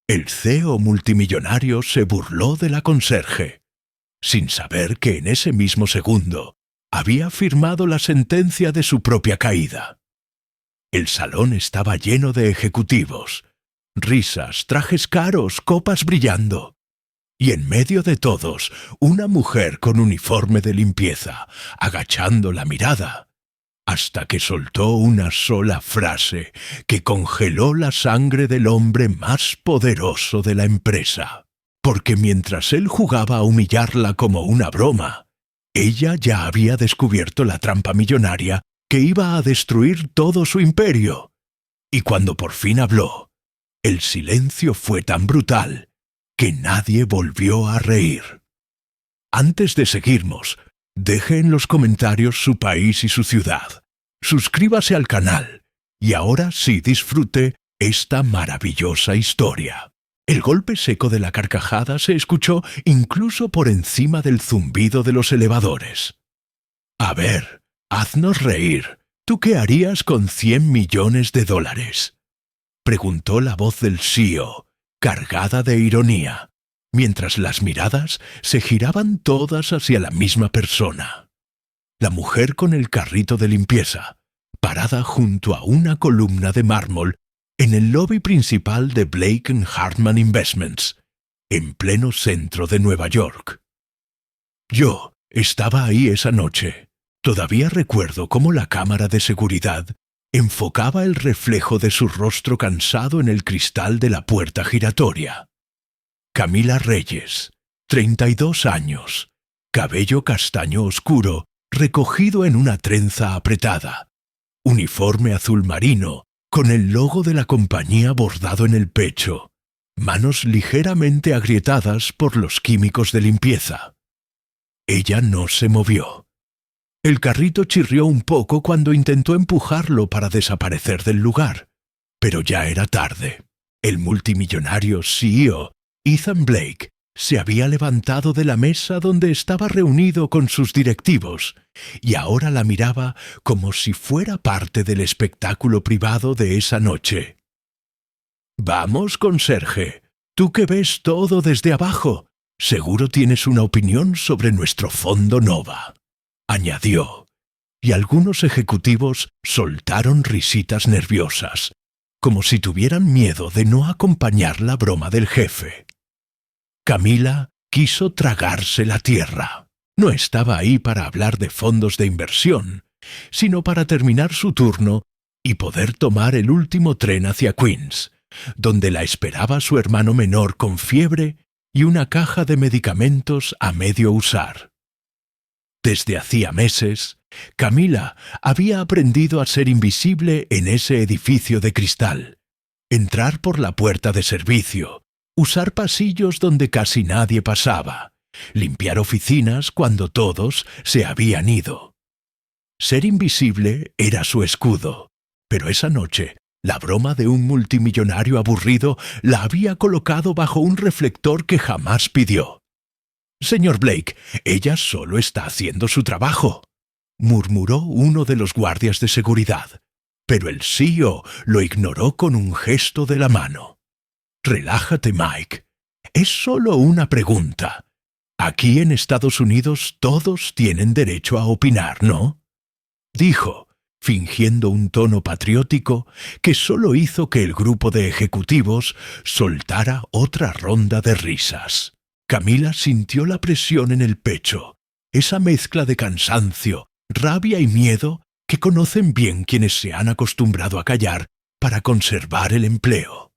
El CEO multimillonario se burló de la conserje, sin saber que en ese mismo segundo había firmado la sentencia de su propia caída. El salón estaba lleno de ejecutivos, risas, trajes caros, copas brillando. Y en medio de todos, una mujer con uniforme de limpieza, agachando la mirada, hasta que soltó una sola frase que congeló la sangre del hombre más poderoso de la empresa. Porque mientras él jugaba a humillarla como una broma, ella ya había descubierto la trampa millonaria que iba a destruir todo su imperio. Y cuando por fin habló, el silencio fue tan brutal que nadie volvió a reír. Antes de seguirnos, deje en los comentarios su país y su ciudad. Suscríbase al canal y ahora sí disfrute esta maravillosa historia. El golpe seco de la carcajada se escuchó incluso por encima del zumbido de los elevadores. A ver, haznos reír. ¿Tú qué harías con $100 millones? Preguntó la voz del CEO, cargada de ironía, mientras las miradas se giraban todas hacia la misma persona. La mujer con el carrito de limpieza, parada junto a una columna de mármol en el lobby principal de Blake & Hartman Investments, en pleno centro de Nueva York. Yo estaba ahí esa noche. Todavía recuerdo cómo la cámara de seguridad enfocaba el reflejo de su rostro cansado en el cristal de la puerta giratoria. Camila Reyes, 32 años, cabello castaño oscuro, recogido en una trenza apretada, uniforme azul marino, con el logo de la compañía bordado en el pecho, manos ligeramente agrietadas por los químicos de limpieza. Ella no se movió. El carrito chirrió un poco cuando intentó empujarlo para desaparecer del lugar, pero ya era tarde. El multimillonario CEO, Ethan Blake, se había levantado de la mesa donde estaba reunido con sus directivos y ahora la miraba como si fuera parte del espectáculo privado de esa noche. «Vamos, conserje, tú que ves todo desde abajo, seguro tienes una opinión sobre nuestro fondo Nova», añadió, y algunos ejecutivos soltaron risitas nerviosas, como si tuvieran miedo de no acompañar la broma del jefe. Camila quiso tragarse la tierra. No estaba ahí para hablar de fondos de inversión, sino para terminar su turno y poder tomar el último tren hacia Queens, donde la esperaba su hermano menor con fiebre y una caja de medicamentos a medio usar. Desde hacía meses, Camila había aprendido a ser invisible en ese edificio de cristal, entrar por la puerta de servicio, usar pasillos donde casi nadie pasaba, limpiar oficinas cuando todos se habían ido. Ser invisible era su escudo, pero esa noche la broma de un multimillonario aburrido la había colocado bajo un reflector que jamás pidió. «Señor Blake, ella solo está haciendo su trabajo», murmuró uno de los guardias de seguridad, pero el CEO lo ignoró con un gesto de la mano. «Relájate, Mike. Es solo una pregunta. Aquí en Estados Unidos todos tienen derecho a opinar, ¿no?», dijo, fingiendo un tono patriótico que solo hizo que el grupo de ejecutivos soltara otra ronda de risas. Camila sintió la presión en el pecho, esa mezcla de cansancio, rabia y miedo que conocen bien quienes se han acostumbrado a callar para conservar el empleo.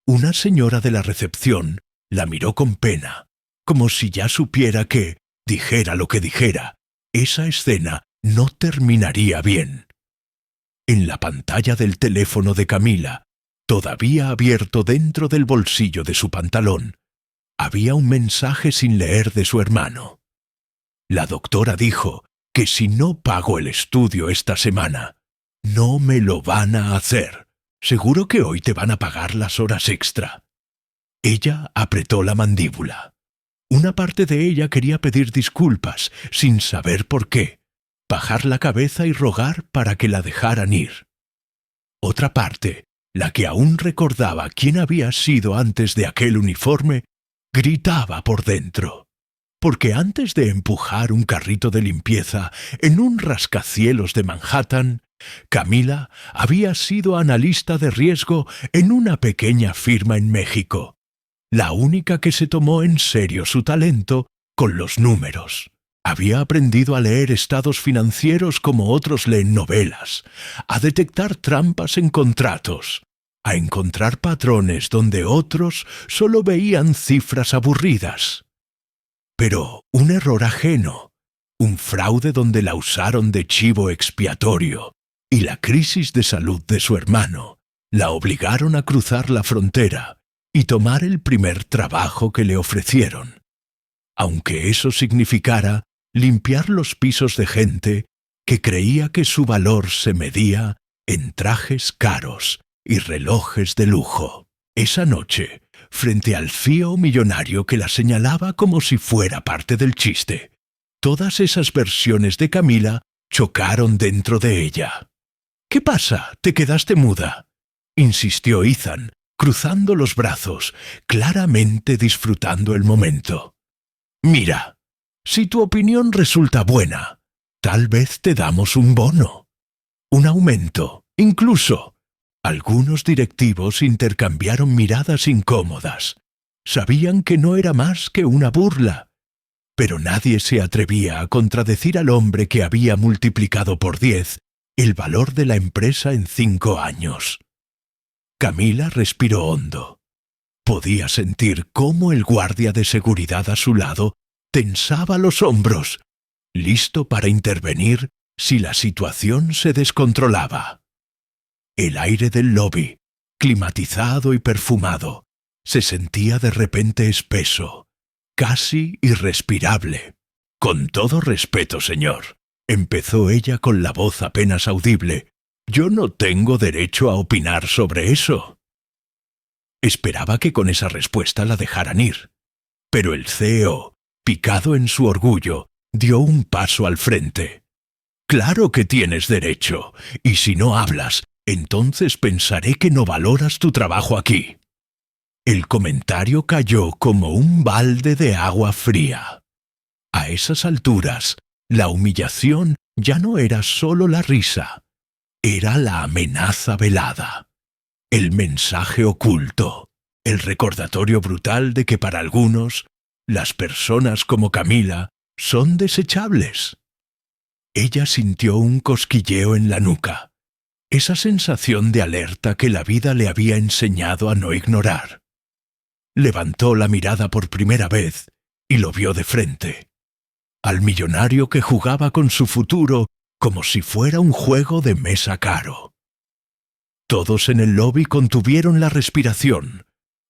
Una señora de la recepción la miró con pena, como si ya supiera que, dijera lo que dijera, esa escena no terminaría bien. En la pantalla del teléfono de Camila, todavía abierto dentro del bolsillo de su pantalón, había un mensaje sin leer de su hermano. La doctora dijo que si no pago el estudio esta semana, no me lo van a hacer. Seguro que hoy te van a pagar las horas extra. Ella apretó la mandíbula. Una parte de ella quería pedir disculpas, sin saber por qué, bajar la cabeza y rogar para que la dejaran ir. Otra parte la que aún recordaba quién había sido antes de aquel uniforme, gritaba por dentro. Porque antes de empujar un carrito de limpieza en un rascacielos de Manhattan, Camila había sido analista de riesgo en una pequeña firma en México, la única que se tomó en serio su talento con los números. Había aprendido a leer estados financieros como otros leen novelas, a detectar trampas en contratos, a encontrar patrones donde otros solo veían cifras aburridas. Pero un error ajeno, un fraude donde la usaron de chivo expiatorio y la crisis de salud de su hermano la obligaron a cruzar la frontera y tomar el primer trabajo que le ofrecieron, aunque eso significara limpiar los pisos de gente que creía que su valor se medía en trajes caros y relojes de lujo. Esa noche, frente al fío millonario que la señalaba como si fuera parte del chiste, todas esas versiones de Camila chocaron dentro de ella. «¿Qué pasa? ¿Te quedaste muda?», insistió Ethan, cruzando los brazos, claramente disfrutando el momento. «Mira, si tu opinión resulta buena, tal vez te damos un bono, un aumento, incluso». Algunos directivos intercambiaron miradas incómodas. Sabían que no era más que una burla, pero nadie se atrevía a contradecir al hombre que había multiplicado por 10 el valor de la empresa en 5 años. Camila respiró hondo. Podía sentir cómo el guardia de seguridad a su lado tensaba los hombros, listo para intervenir si la situación se descontrolaba. El aire del lobby, climatizado y perfumado, se sentía de repente espeso, casi irrespirable. «Con todo respeto, señor», empezó ella con la voz apenas audible, «yo no tengo derecho a opinar sobre eso». Esperaba que con esa respuesta la dejaran ir, pero el CEO, picado en su orgullo, dio un paso al frente. «Claro que tienes derecho, y si no hablas, entonces pensaré que no valoras tu trabajo aquí». El comentario cayó como un balde de agua fría. A esas alturas, la humillación ya no era solo la risa, era la amenaza velada, el mensaje oculto, el recordatorio brutal de que para algunos, las personas como Camila son desechables. Ella sintió un cosquilleo en la nuca, esa sensación de alerta que la vida le había enseñado a no ignorar. Levantó la mirada por primera vez y lo vio de frente, al millonario que jugaba con su futuro como si fuera un juego de mesa caro. Todos en el lobby contuvieron la respiración,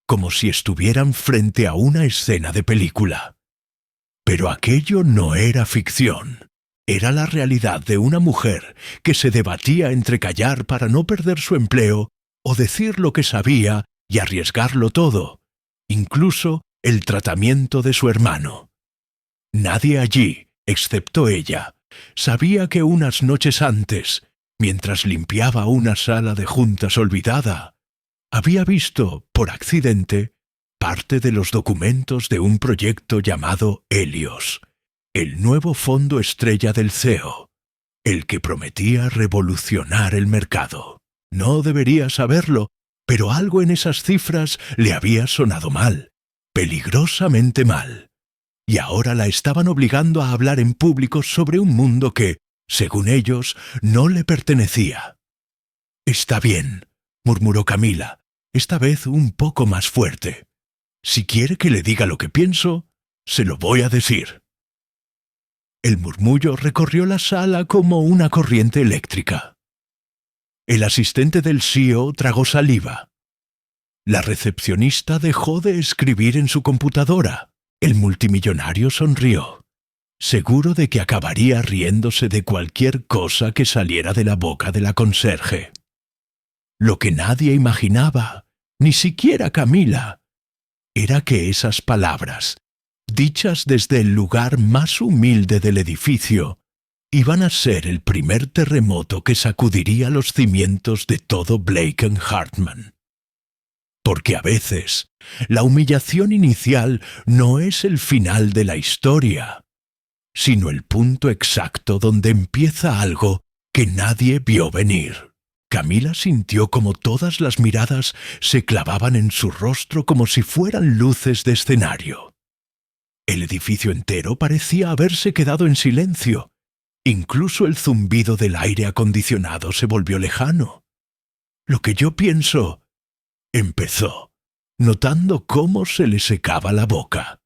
como si estuvieran frente a una escena de película. Pero aquello no era ficción. Era la realidad de una mujer que se debatía entre callar para no perder su empleo o decir lo que sabía y arriesgarlo todo, incluso el tratamiento de su hermano. Nadie allí, excepto ella, sabía que unas noches antes, mientras limpiaba una sala de juntas olvidada, había visto, por accidente, parte de los documentos de un proyecto llamado Helios, el nuevo fondo estrella del CEO, el que prometía revolucionar el mercado. No debería saberlo, pero algo en esas cifras le había sonado mal, peligrosamente mal, y ahora la estaban obligando a hablar en público sobre un mundo que, según ellos, no le pertenecía. «Está bien», murmuró Camila, esta vez un poco más fuerte. «Si quiere que le diga lo que pienso, se lo voy a decir». El murmullo recorrió la sala como una corriente eléctrica. El asistente del CEO tragó saliva. La recepcionista dejó de escribir en su computadora. El multimillonario sonrió, seguro de que acabaría riéndose de cualquier cosa que saliera de la boca de la conserje. Lo que nadie imaginaba, ni siquiera Camila, era que esas palabras, dichas desde el lugar más humilde del edificio, iban a ser el primer terremoto que sacudiría los cimientos de todo Blake & Hartman. Porque a veces, la humillación inicial no es el final de la historia, sino el punto exacto donde empieza algo que nadie vio venir. Camila sintió como todas las miradas se clavaban en su rostro como si fueran luces de escenario. El edificio entero parecía haberse quedado en silencio. Incluso el zumbido del aire acondicionado se volvió lejano. Lo que yo pienso, empezó, notando cómo se le secaba la boca.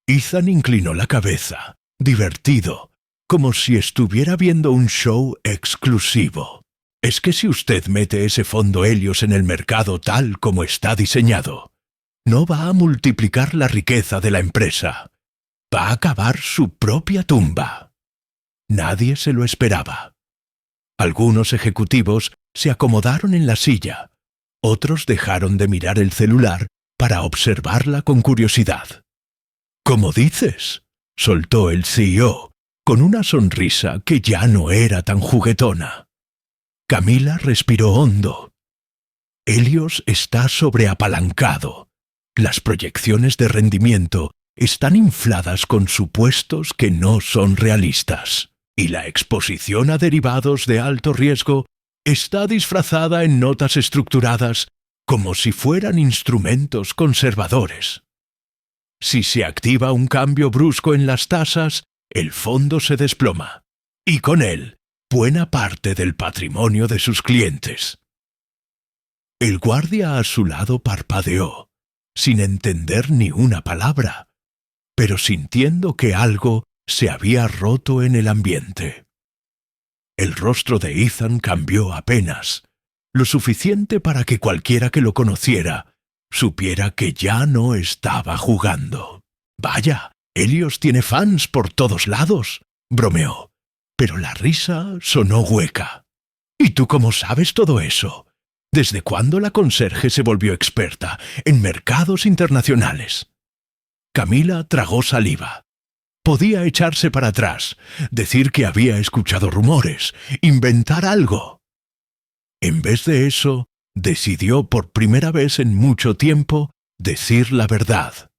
Ethan inclinó la cabeza, divertido, como si estuviera viendo un show exclusivo. Es que si usted mete ese fondo Helios en el mercado tal como está diseñado, no va a multiplicar la riqueza de la empresa. Va a cavar su propia tumba. Nadie se lo esperaba. Algunos ejecutivos se acomodaron en la silla. Otros dejaron de mirar el celular para observarla con curiosidad. «¿Cómo dices?», soltó el CEO, con una sonrisa que ya no era tan juguetona. Camila respiró hondo. Helios está sobreapalancado. Las proyecciones de rendimiento están infladas con supuestos que no son realistas, y la exposición a derivados de alto riesgo está disfrazada en notas estructuradas como si fueran instrumentos conservadores. Si se activa un cambio brusco en las tasas, el fondo se desploma, y con él, buena parte del patrimonio de sus clientes. El guardia a su lado parpadeó, sin entender ni una palabra, pero sintiendo que algo se había roto en el ambiente. El rostro de Ethan cambió apenas, lo suficiente para que cualquiera que lo conociera supiera que ya no estaba jugando. «Vaya, Helios tiene fans por todos lados», bromeó, pero la risa sonó hueca. «¿Y tú cómo sabes todo eso? ¿Desde cuándo la conserje se volvió experta en mercados internacionales?» Camila tragó saliva. Podía echarse para atrás, decir que había escuchado rumores, inventar algo. En vez de eso, decidió por primera vez en mucho tiempo decir la verdad.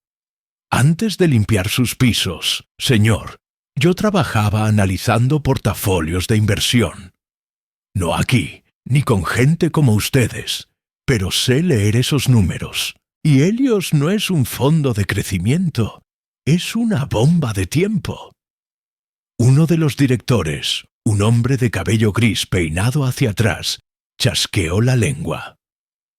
«Antes de limpiar sus pisos, señor, yo trabajaba analizando portafolios de inversión. No aquí, ni con gente como ustedes, pero sé leer esos números. Y Helios no es un fondo de crecimiento, es una bomba de tiempo». Uno de los directores, un hombre de cabello gris peinado hacia atrás, chasqueó la lengua.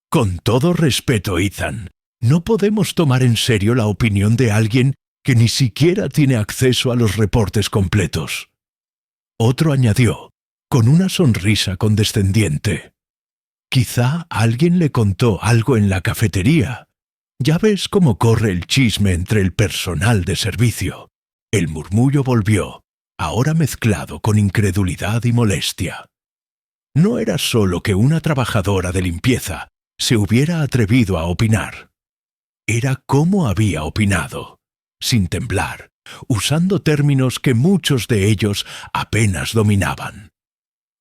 «Con todo respeto, Ethan, no podemos tomar en serio la opinión de alguien que ni siquiera tiene acceso a los reportes completos». Otro añadió, con una sonrisa condescendiente: «Quizá alguien le contó algo en la cafetería. Ya ves cómo corre el chisme entre el personal de servicio». El murmullo volvió, ahora mezclado con incredulidad y molestia. No era solo que una trabajadora de limpieza se hubiera atrevido a opinar. Era cómo había opinado, sin temblar, usando términos que muchos de ellos apenas dominaban.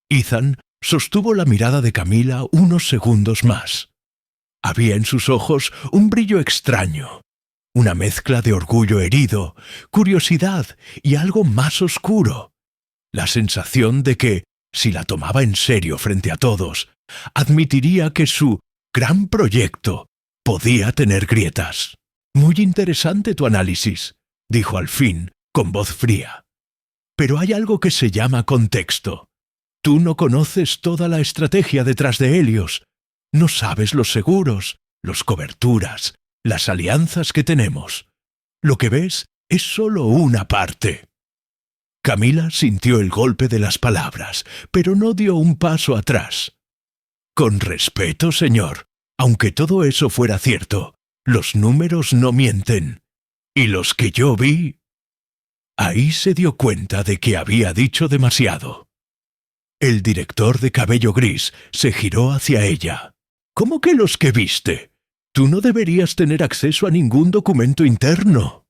Ethan sostuvo la mirada de Camila unos segundos más. Había en sus ojos un brillo extraño, una mezcla de orgullo herido, curiosidad y algo más oscuro. La sensación de que, si la tomaba en serio frente a todos, admitiría que su gran proyecto podía tener grietas. «Muy interesante tu análisis», dijo al fin, con voz fría. «Pero hay algo que se llama contexto. Tú no conoces toda la estrategia detrás de Helios. No sabes los seguros, las coberturas, las alianzas que tenemos. Lo que ves es solo una parte». Camila sintió el golpe de las palabras, pero no dio un paso atrás. «Con respeto, señor, aunque todo eso fuera cierto, los números no mienten. Y los que yo vi...». Ahí se dio cuenta de que había dicho demasiado. El director de cabello gris se giró hacia ella. «¿Cómo que los que viste? Tú no deberías tener acceso a ningún documento interno».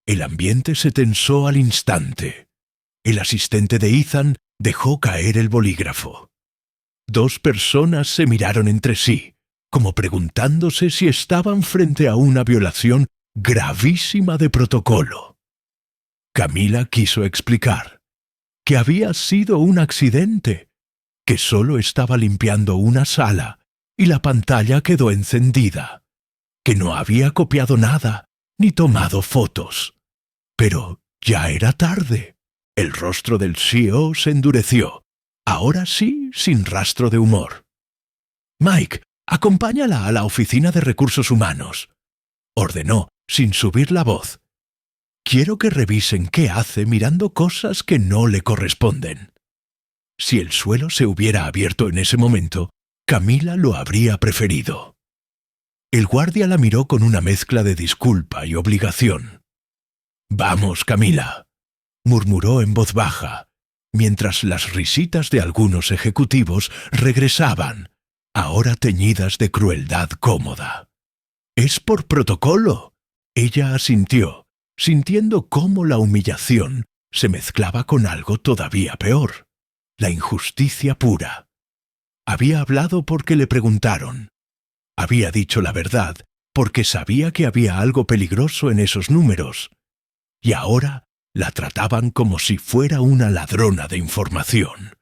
El ambiente se tensó al instante. El asistente de Ethan dejó caer el bolígrafo. 2 personas se miraron entre sí, como preguntándose si estaban frente a una violación gravísima de protocolo. Camila quiso explicar que había sido un accidente, que solo estaba limpiando una sala y la pantalla quedó encendida, que no había copiado nada ni tomado fotos. Pero ya era tarde. El rostro del CEO se endureció, ahora sí sin rastro de humor. «Mike, acompáñala a la oficina de recursos humanos», ordenó sin subir la voz. «Quiero que revisen qué hace mirando cosas que no le corresponden». Si el suelo se hubiera abierto en ese momento, Camila lo habría preferido. El guardia la miró con una mezcla de disculpa y obligación. «Vamos, Camila», murmuró en voz baja, mientras las risitas de algunos ejecutivos regresaban, ahora teñidas de crueldad cómoda. «Es por protocolo», ella asintió, sintiendo cómo la humillación se mezclaba con algo todavía peor, la injusticia pura. Había hablado porque le preguntaron. Había dicho la verdad porque sabía que había algo peligroso en esos números. Y ahora la trataban como si fuera una ladrona de información.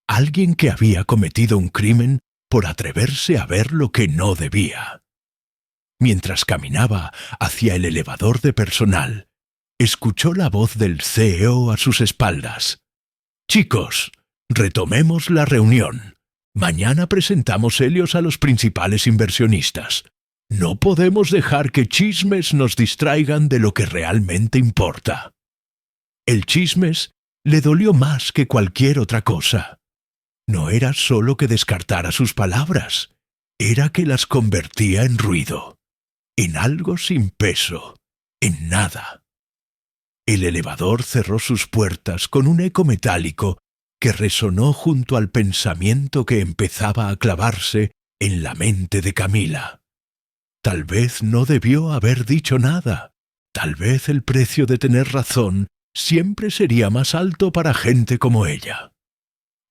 Alguien que había cometido un crimen por atreverse a ver lo que no debía. Mientras caminaba hacia el elevador de personal, escuchó la voz del CEO a sus espaldas. «Chicos, retomemos la reunión. Mañana presentamos Helios a los principales inversionistas. No podemos dejar que chismes nos distraigan de lo que realmente importa». El chismes le dolió más que cualquier otra cosa. No era solo que descartara sus palabras, era que las convertía en ruido, en algo sin peso, en nada. El elevador cerró sus puertas con un eco metálico que resonó junto al pensamiento que empezaba a clavarse en la mente de Camila. Tal vez no debió haber dicho nada. Tal vez el precio de tener razón siempre sería más alto para gente como ella.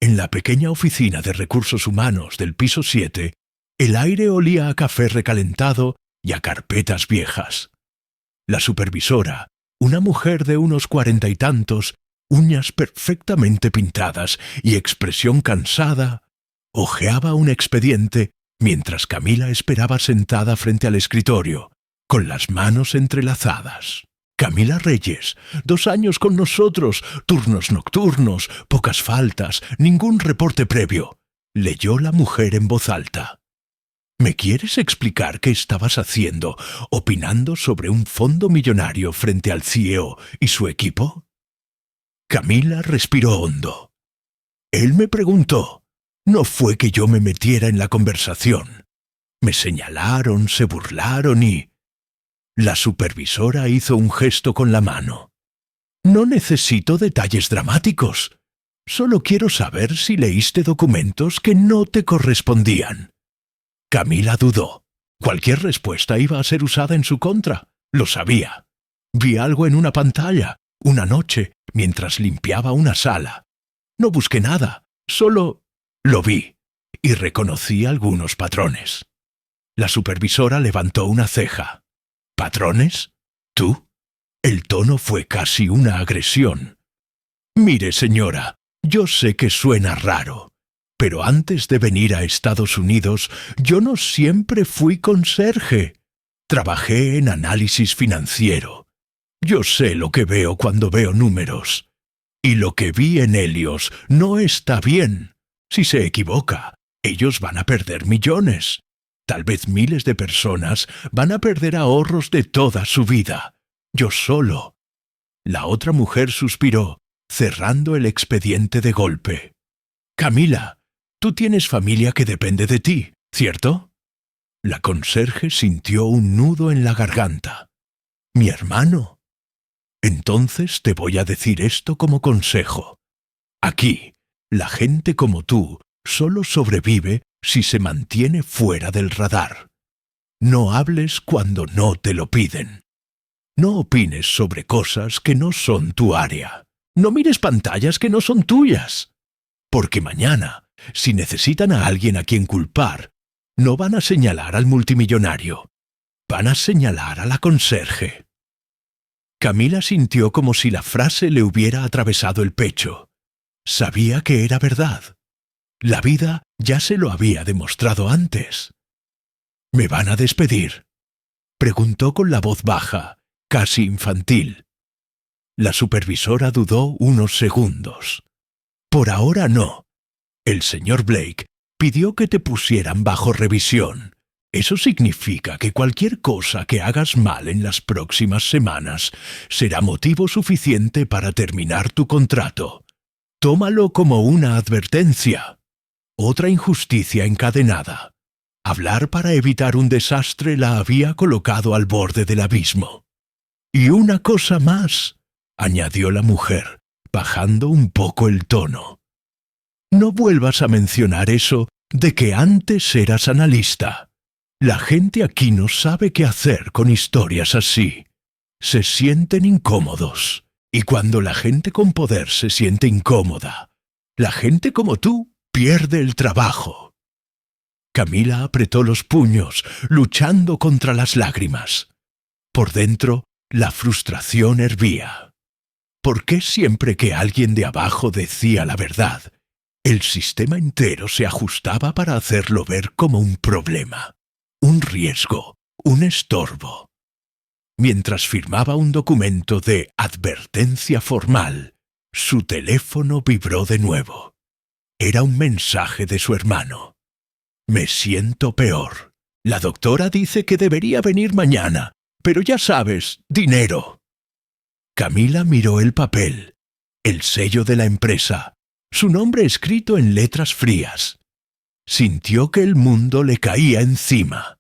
En la pequeña oficina de recursos humanos del piso 7, el aire olía a café recalentado y a carpetas viejas. La supervisora, una mujer de unos 40 y tantos, uñas perfectamente pintadas y expresión cansada, hojeaba un expediente mientras Camila esperaba sentada frente al escritorio, con las manos entrelazadas. «Camila Reyes, 2 años con nosotros, turnos nocturnos, pocas faltas, ningún reporte previo», leyó la mujer en voz alta. «¿Me quieres explicar qué estabas haciendo, opinando sobre un fondo millonario frente al CEO y su equipo?» Camila respiró hondo. «Él me preguntó. No fue que yo me metiera en la conversación. Me señalaron, se burlaron y...» La supervisora hizo un gesto con la mano. «No necesito detalles dramáticos. Solo quiero saber si leíste documentos que no te correspondían». Camila dudó. Cualquier respuesta iba a ser usada en su contra. Lo sabía. Vi algo en una pantalla, una noche, mientras limpiaba una sala. No busqué nada, solo lo vi y reconocí algunos patrones. La supervisora levantó una ceja. «¿Patrones? ¿Tú?» El tono fue casi una agresión. «Mire, señora, yo sé que suena raro, pero antes de venir a Estados Unidos, yo no siempre fui conserje. Trabajé en análisis financiero. Yo sé lo que veo cuando veo números. Y lo que vi en Helios no está bien. Si se equivoca, ellos van a perder millones. Tal vez miles de personas van a perder ahorros de toda su vida. Yo solo». La otra mujer suspiró, cerrando el expediente de golpe. «Camila, tú tienes familia que depende de ti, ¿cierto?» La conserje sintió un nudo en la garganta. «¿Mi hermano?» «Entonces te voy a decir esto como consejo. Aquí, la gente como tú solo sobrevive si se mantiene fuera del radar. No hables cuando no te lo piden. No opines sobre cosas que no son tu área. No mires pantallas que no son tuyas. Porque mañana, si necesitan a alguien a quien culpar, no van a señalar al multimillonario. Van a señalar a la conserje. Camila sintió como si la frase le hubiera atravesado el pecho. Sabía que era verdad. La vida ya se lo había demostrado antes. ¿Me van a despedir?, preguntó con la voz baja, casi infantil. La supervisora dudó unos segundos. Por ahora no. El señor Blake pidió que te pusieran bajo revisión. Eso significa que cualquier cosa que hagas mal en las próximas semanas será motivo suficiente para terminar tu contrato. Tómalo como una advertencia. Otra injusticia encadenada. Hablar para evitar un desastre la había colocado al borde del abismo. Y una cosa más, añadió la mujer, bajando un poco el tono. No vuelvas a mencionar eso de que antes eras analista. La gente aquí no sabe qué hacer con historias así. Se sienten incómodos. Y cuando la gente con poder se siente incómoda, la gente como tú pierde el trabajo. Camila apretó los puños, luchando contra las lágrimas. Por dentro, la frustración hervía. ¿Por qué siempre que alguien de abajo decía la verdad, el sistema entero se ajustaba para hacerlo ver como un problema, un riesgo, un estorbo? Mientras firmaba un documento de advertencia formal, su teléfono vibró de nuevo. Era un mensaje de su hermano. Me siento peor. La doctora dice que debería venir mañana, pero ya sabes, dinero. Camila miró el papel, el sello de la empresa, su nombre escrito en letras frías. Sintió que el mundo le caía encima.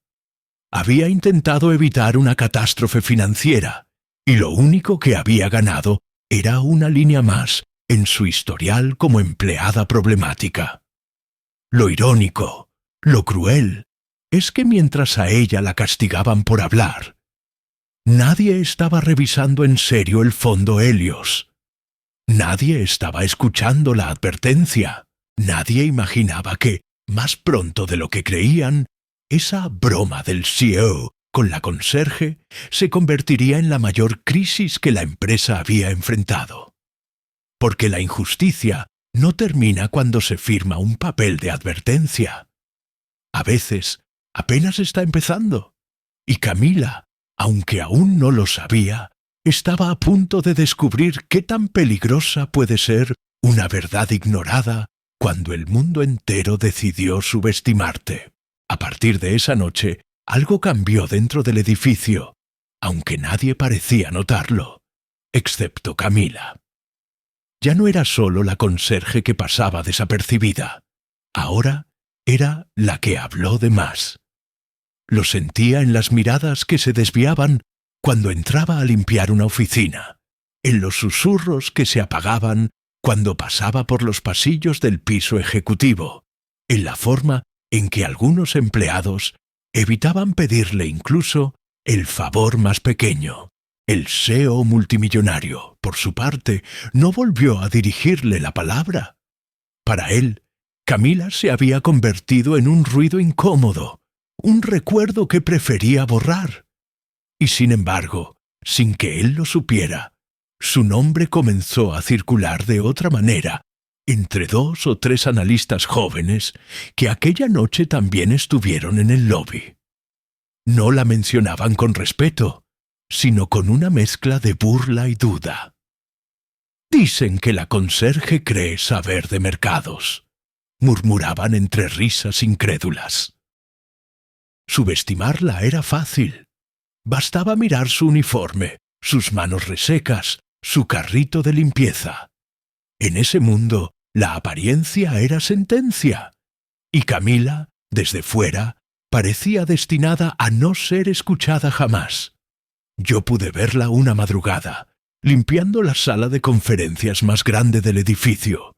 Había intentado evitar una catástrofe financiera, y lo único que había ganado era una línea más en su historial como empleada problemática. Lo irónico, lo cruel, es que mientras a ella la castigaban por hablar, nadie estaba revisando en serio el fondo Helios. Nadie estaba escuchando la advertencia. Nadie imaginaba que, más pronto de lo que creían, esa broma del CEO con la conserje se convertiría en la mayor crisis que la empresa había enfrentado. Porque la injusticia no termina cuando se firma un papel de advertencia. A veces apenas está empezando. Y Camila, aunque aún no lo sabía, estaba a punto de descubrir qué tan peligrosa puede ser una verdad ignorada cuando el mundo entero decidió subestimarte. A partir de esa noche, algo cambió dentro del edificio, aunque nadie parecía notarlo, excepto Camila. Ya no era solo la conserje que pasaba desapercibida. Ahora era la que habló de más. Lo sentía en las miradas que se desviaban cuando entraba a limpiar una oficina, en los susurros que se apagaban cuando pasaba por los pasillos del piso ejecutivo, en la forma en que algunos empleados evitaban pedirle incluso el favor más pequeño. El CEO multimillonario, por su parte, no volvió a dirigirle la palabra. Para él, Camila se había convertido en un ruido incómodo, un recuerdo que prefería borrar. Y sin embargo, sin que él lo supiera, su nombre comenzó a circular de otra manera entre 2 o 3 analistas jóvenes que aquella noche también estuvieron en el lobby. No la mencionaban con respeto, sino con una mezcla de burla y duda. Dicen que la conserje cree saber de mercados, murmuraban entre risas incrédulas. Subestimarla era fácil. Bastaba mirar su uniforme, sus manos resecas, su carrito de limpieza. En ese mundo, la apariencia era sentencia. Y Camila, desde fuera, parecía destinada a no ser escuchada jamás. Yo pude verla una madrugada, limpiando la sala de conferencias más grande del edificio,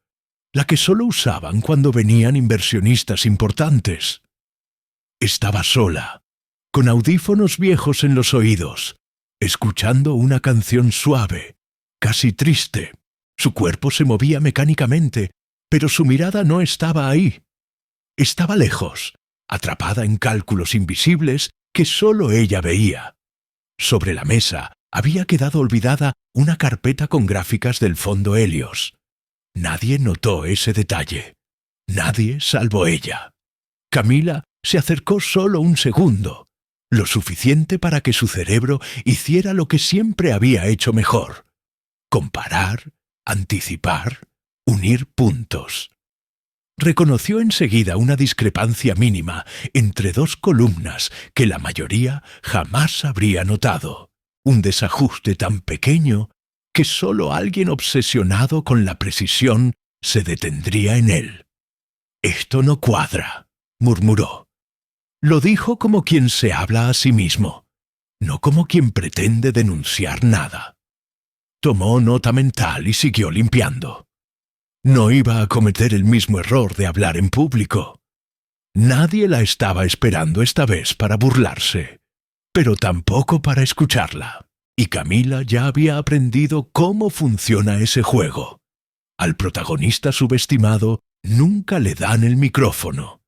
la que solo usaban cuando venían inversionistas importantes. Estaba sola, con audífonos viejos en los oídos, escuchando una canción suave, casi triste, Su cuerpo se movía mecánicamente, pero su mirada no estaba ahí. Estaba lejos, atrapada en cálculos invisibles que sólo ella veía. Sobre la mesa había quedado olvidada una carpeta con gráficas del fondo Helios. Nadie notó ese detalle. Nadie salvo ella. Camila se acercó solo un segundo, lo suficiente para que su cerebro hiciera lo que siempre había hecho mejor: comparar, anticipar, unir puntos. Reconoció enseguida una discrepancia mínima entre dos columnas que la mayoría jamás habría notado. Un desajuste tan pequeño que solo alguien obsesionado con la precisión se detendría en él. «Esto no cuadra», murmuró. Lo dijo como quien se habla a sí mismo, no como quien pretende denunciar nada. Tomó nota mental y siguió limpiando. No iba a cometer el mismo error de hablar en público. Nadie la estaba esperando esta vez para burlarse, pero tampoco para escucharla. Y Camila ya había aprendido cómo funciona ese juego. Al protagonista subestimado nunca le dan el micrófono.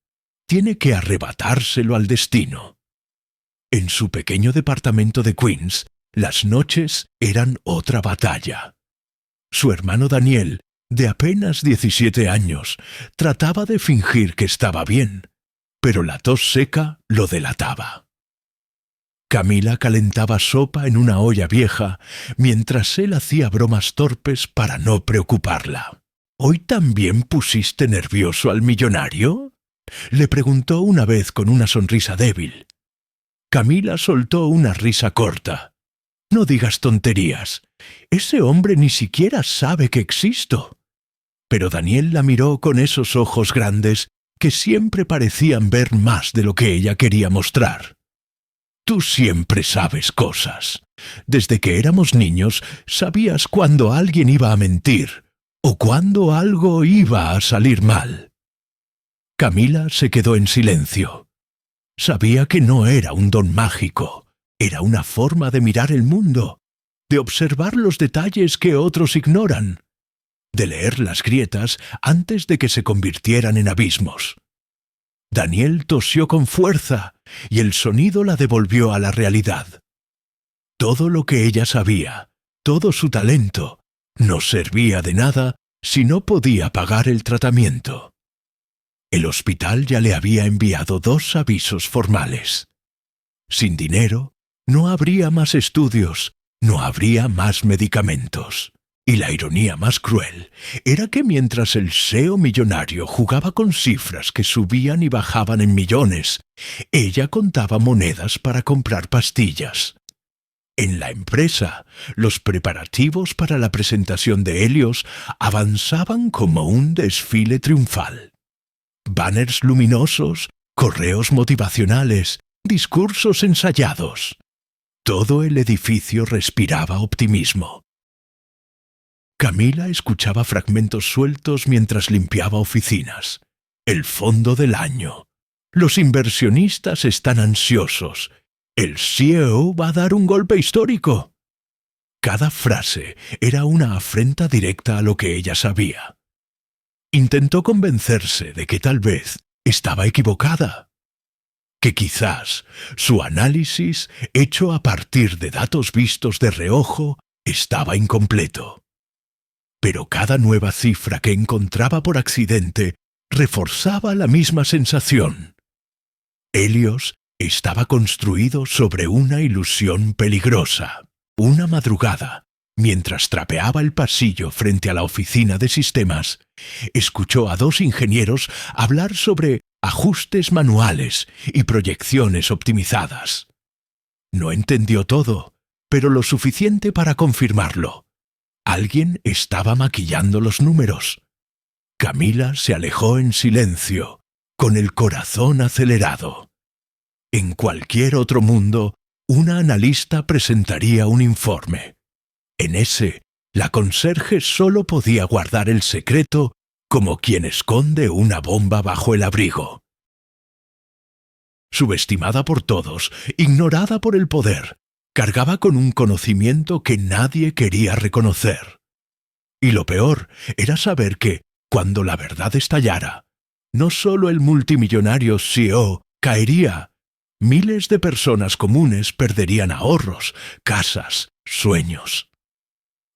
Tiene que arrebatárselo al destino. En su pequeño departamento de Queens, las noches eran otra batalla. Su hermano Daniel, de apenas 17 años, trataba de fingir que estaba bien, pero la tos seca lo delataba. Camila calentaba sopa en una olla vieja mientras él hacía bromas torpes para no preocuparla. «¿Hoy también pusiste nervioso al millonario?», le preguntó una vez con una sonrisa débil. Camila soltó una risa corta. «No digas tonterías. Ese hombre ni siquiera sabe que existo». Pero Daniel la miró con esos ojos grandes que siempre parecían ver más de lo que ella quería mostrar. «Tú siempre sabes cosas. Desde que éramos niños sabías cuándo alguien iba a mentir o cuándo algo iba a salir mal». Camila se quedó en silencio. Sabía que no era un don mágico, era una forma de mirar el mundo, de observar los detalles que otros ignoran, de leer las grietas antes de que se convirtieran en abismos. Daniel tosió con fuerza y el sonido la devolvió a la realidad. Todo lo que ella sabía, todo su talento, no servía de nada si no podía pagar el tratamiento. El hospital ya le había enviado 2 avisos formales. Sin dinero, no habría más estudios, no habría más medicamentos. Y la ironía más cruel era que mientras el CEO millonario jugaba con cifras que subían y bajaban en millones, ella contaba monedas para comprar pastillas. En la empresa, los preparativos para la presentación de Helios avanzaban como un desfile triunfal. Banners luminosos, correos motivacionales, discursos ensayados. Todo el edificio respiraba optimismo. Camila escuchaba fragmentos sueltos mientras limpiaba oficinas. El fondo del año. Los inversionistas están ansiosos. El CEO va a dar un golpe histórico. Cada frase era una afrenta directa a lo que ella sabía. Intentó convencerse de que tal vez estaba equivocada, que quizás su análisis, hecho a partir de datos vistos de reojo, estaba incompleto. Pero cada nueva cifra que encontraba por accidente reforzaba la misma sensación. Helios estaba construido sobre una ilusión peligrosa. Una madrugada, mientras trapeaba el pasillo frente a la oficina de sistemas, escuchó a 2 ingenieros hablar sobre ajustes manuales y proyecciones optimizadas. No entendió todo, pero lo suficiente para confirmarlo. Alguien estaba maquillando los números. Camila se alejó en silencio, con el corazón acelerado. En cualquier otro mundo, una analista presentaría un informe. En ese, la conserje solo podía guardar el secreto como quien esconde una bomba bajo el abrigo. Subestimada por todos, ignorada por el poder, cargaba con un conocimiento que nadie quería reconocer. Y lo peor era saber que, cuando la verdad estallara, no solo el multimillonario CEO caería, miles de personas comunes perderían ahorros, casas, sueños.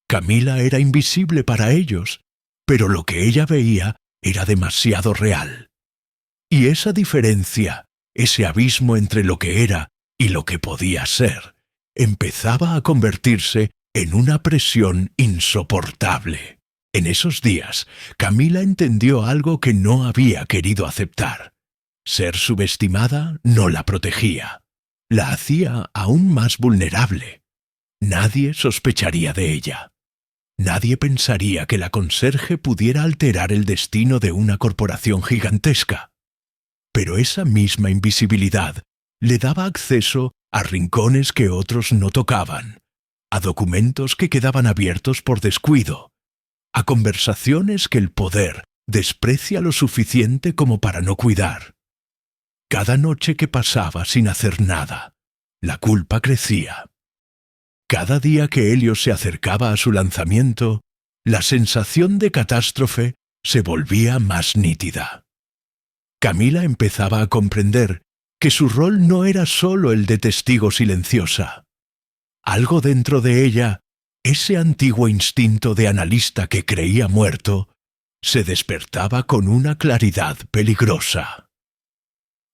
Camila era invisible para ellos, pero lo que ella veía era demasiado real. Y esa diferencia, ese abismo entre lo que era y lo que podía ser, empezaba a convertirse en una presión insoportable. En esos días, Camila entendió algo que no había querido aceptar. Ser subestimada no la protegía. La hacía aún más vulnerable. Nadie sospecharía de ella. Nadie pensaría que la conserje pudiera alterar el destino de una corporación gigantesca. Pero esa misma invisibilidad le daba acceso a rincones que otros no tocaban, a documentos que quedaban abiertos por descuido, a conversaciones que el poder desprecia lo suficiente como para no cuidar. Cada noche que pasaba sin hacer nada, la culpa crecía. Cada día que Helios se acercaba a su lanzamiento, la sensación de catástrofe se volvía más nítida. Camila empezaba a comprender que su rol no era solo el de testigo silenciosa. Algo dentro de ella, ese antiguo instinto de analista que creía muerto, se despertaba con una claridad peligrosa.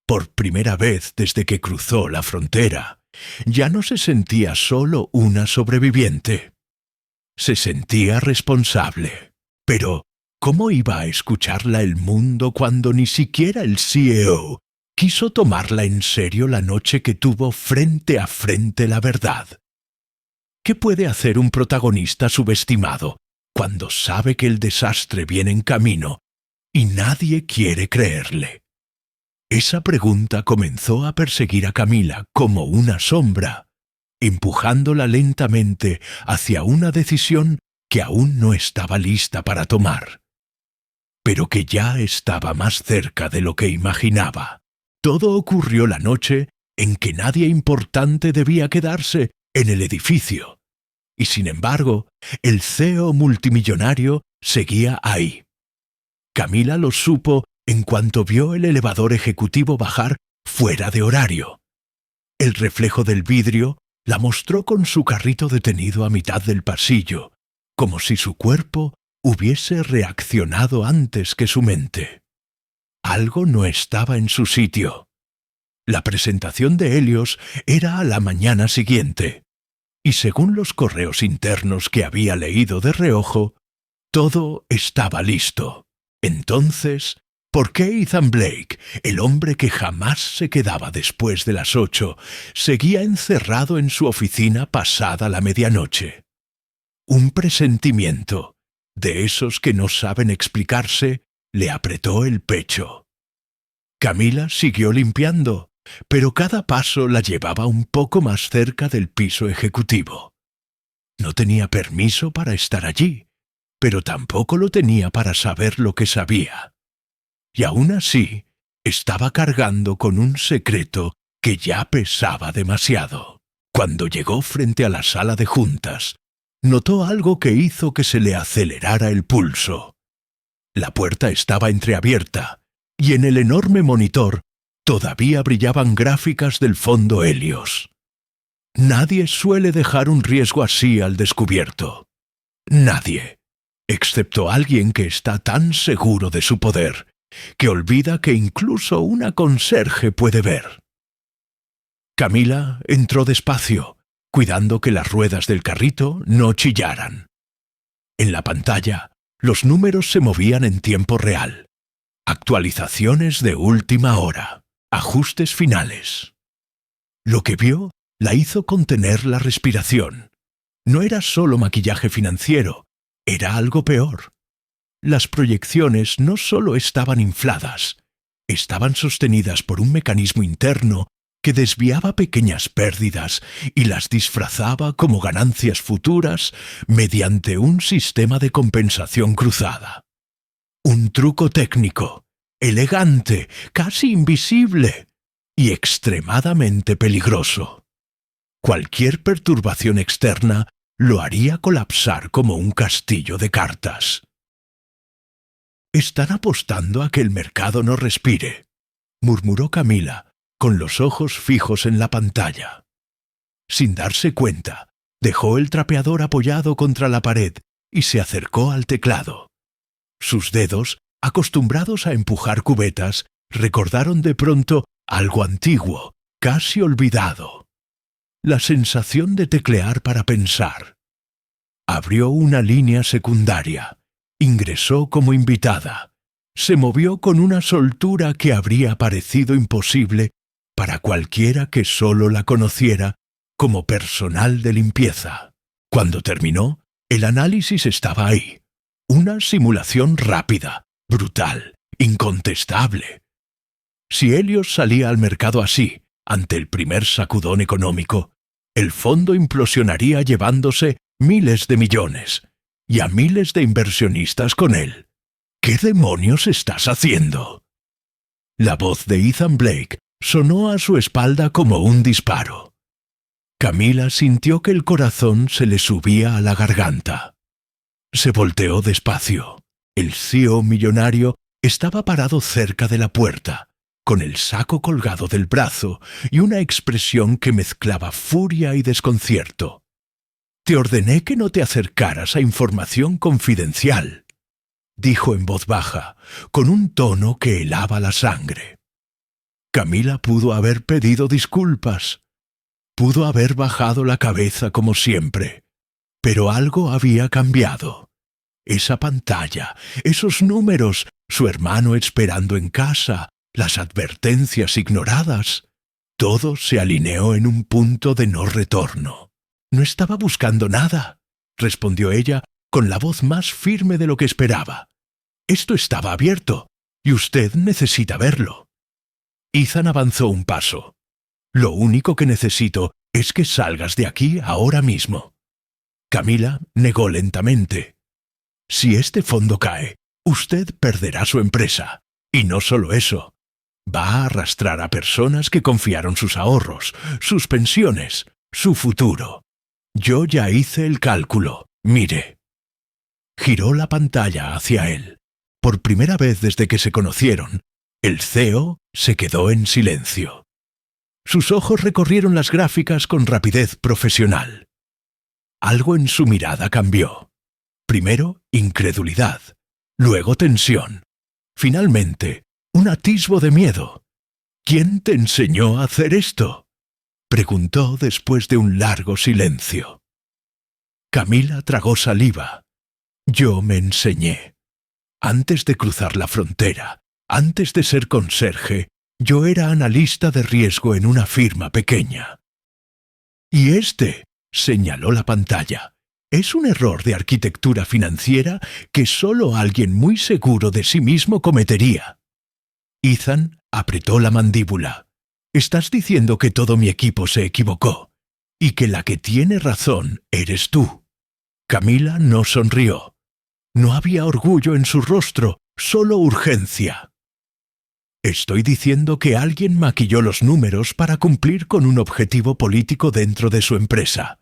Por primera vez desde que cruzó la frontera, ya no se sentía solo una sobreviviente. Se sentía responsable. Pero, ¿cómo iba a escucharla el mundo cuando ni siquiera el CEO quiso tomarla en serio la noche que tuvo frente a frente la verdad? ¿Qué puede hacer un protagonista subestimado cuando sabe que el desastre viene en camino y nadie quiere creerle? Esa pregunta comenzó a perseguir a Camila como una sombra, empujándola lentamente hacia una decisión que aún no estaba lista para tomar, pero que ya estaba más cerca de lo que imaginaba. Todo ocurrió la noche en que nadie importante debía quedarse en el edificio, y sin embargo, el CEO multimillonario seguía ahí. Camila lo supo en cuanto vio el elevador ejecutivo bajar fuera de horario. El reflejo del vidrio la mostró con su carrito detenido a mitad del pasillo, como si su cuerpo hubiese reaccionado antes que su mente. Algo no estaba en su sitio. La presentación de Helios era a la mañana siguiente, y según los correos internos que había leído de reojo, todo estaba listo. Entonces, ¿por qué Ethan Blake, el hombre que jamás se quedaba después de las 8, seguía encerrado en su oficina pasada la medianoche? Un presentimiento, de esos que no saben explicarse, le apretó el pecho. Camila siguió limpiando, pero cada paso la llevaba un poco más cerca del piso ejecutivo. No tenía permiso para estar allí, pero tampoco lo tenía para saber lo que sabía. Y aún así, estaba cargando con un secreto que ya pesaba demasiado. Cuando llegó frente a la sala de juntas, notó algo que hizo que se le acelerara el pulso. La puerta estaba entreabierta, y en el enorme monitor todavía brillaban gráficas del fondo Helios. Nadie suele dejar un riesgo así al descubierto. Nadie, excepto alguien que está tan seguro de su poder, que olvida que incluso una conserje puede ver. Camila entró despacio, cuidando que las ruedas del carrito no chillaran. En la pantalla, los números se movían en tiempo real. Actualizaciones de última hora. Ajustes finales. Lo que vio la hizo contener la respiración. No era solo maquillaje financiero, era algo peor. Las proyecciones no solo estaban infladas, estaban sostenidas por un mecanismo interno que desviaba pequeñas pérdidas y las disfrazaba como ganancias futuras mediante un sistema de compensación cruzada. Un truco técnico, elegante, casi invisible y extremadamente peligroso. Cualquier perturbación externa lo haría colapsar como un castillo de cartas. «Están apostando a que el mercado no respire», murmuró Camila, con los ojos fijos en la pantalla. Sin darse cuenta, dejó el trapeador apoyado contra la pared y se acercó al teclado. Sus dedos, acostumbrados a empujar cubetas, recordaron de pronto algo antiguo, casi olvidado. La sensación de teclear para pensar. Abrió una línea secundaria, ingresó como invitada, se movió con una soltura que habría parecido imposible para cualquiera que solo la conociera como personal de limpieza. Cuando terminó, el análisis estaba ahí. Una simulación rápida, brutal, incontestable. Si Helios salía al mercado así, ante el primer sacudón económico, el fondo implosionaría llevándose miles de millones, y a miles de inversionistas con él. ¿Qué demonios estás haciendo? La voz de Ethan Blake sonó a su espalda como un disparo. Camila sintió que el corazón se le subía a la garganta. Se volteó despacio. El CEO millonario estaba parado cerca de la puerta, con el saco colgado del brazo y una expresión que mezclaba furia y desconcierto. «Te ordené que no te acercaras a información confidencial», dijo en voz baja, con un tono que helaba la sangre. Camila pudo haber pedido disculpas. Pudo haber bajado la cabeza como siempre, pero algo había cambiado. Esa pantalla, esos números, su hermano esperando en casa, las advertencias ignoradas, todo se alineó en un punto de no retorno. «No estaba buscando nada», respondió ella con la voz más firme de lo que esperaba. «Esto estaba abierto, y usted necesita verlo». Ethan avanzó un paso. «Lo único que necesito es que salgas de aquí ahora mismo». Camila negó lentamente. «Si este fondo cae, usted perderá su empresa. Y no solo eso. Va a arrastrar a personas que confiaron sus ahorros, sus pensiones, su futuro. Yo ya hice el cálculo. Mire». Giró la pantalla hacia él. Por primera vez desde que se conocieron, el CEO se quedó en silencio. Sus ojos recorrieron las gráficas con rapidez profesional. Algo en su mirada cambió. Primero, incredulidad, luego tensión, finalmente, un atisbo de miedo. «¿Quién te enseñó a hacer esto?», preguntó después de un largo silencio. Camila tragó saliva. «Yo me enseñé. Antes de cruzar la frontera, antes de ser conserje, yo era analista de riesgo en una firma pequeña». «Y este», señaló la pantalla, «es un error de arquitectura financiera que solo alguien muy seguro de sí mismo cometería». Ethan apretó la mandíbula. «Estás diciendo que todo mi equipo se equivocó, y que la que tiene razón eres tú». Camila no sonrió. No había orgullo en su rostro, solo urgencia. «Estoy diciendo que alguien maquilló los números para cumplir con un objetivo político dentro de su empresa.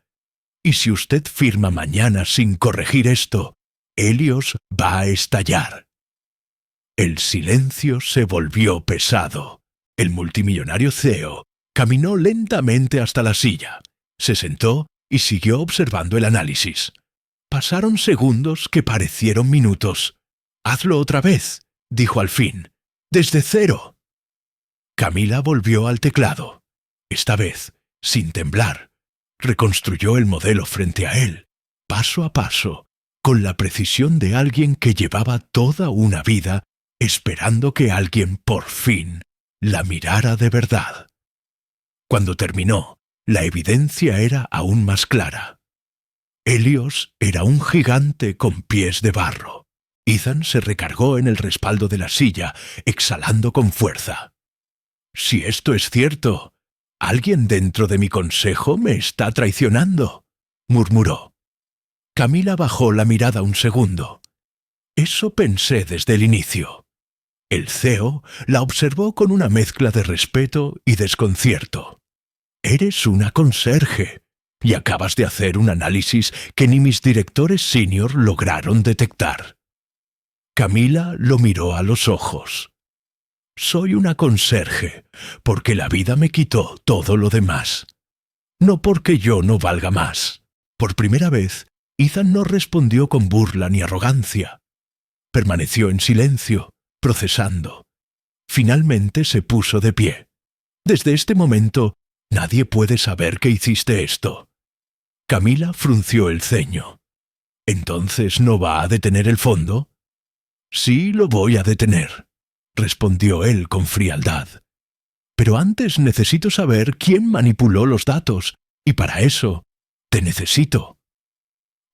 Y si usted firma mañana sin corregir esto, Helios va a estallar». El silencio se volvió pesado. El multimillonario CEO caminó lentamente hasta la silla, se sentó y siguió observando el análisis. Pasaron segundos que parecieron minutos. «Hazlo otra vez», dijo al fin. «Desde cero». Camila volvió al teclado. Esta vez, sin temblar, reconstruyó el modelo frente a él, paso a paso, con la precisión de alguien que llevaba toda una vida esperando que alguien por fin la mirara de verdad. Cuando terminó, la evidencia era aún más clara. Helios era un gigante con pies de barro. Ethan se recargó en el respaldo de la silla, exhalando con fuerza. «Si esto es cierto, alguien dentro de mi consejo me está traicionando», murmuró. Camila bajó la mirada un segundo. «Eso pensé desde el inicio». El CEO la observó con una mezcla de respeto y desconcierto. «Eres una conserje. y acabas de hacer un análisis que ni mis directores senior lograron detectar. Camila lo miró a los ojos. Soy una conserje, porque la vida me quitó todo lo demás. No porque yo no valga más. Por primera vez, Ethan no respondió con burla ni arrogancia. Permaneció en silencio, procesando. Finalmente se puso de pie. Desde este momento, nadie puede saber que hiciste esto. Camila frunció el ceño. ¿Entonces no va a detener el fondo? Sí, lo voy a detener, respondió él con frialdad. Pero antes necesito saber quién manipuló los datos, y para eso te necesito.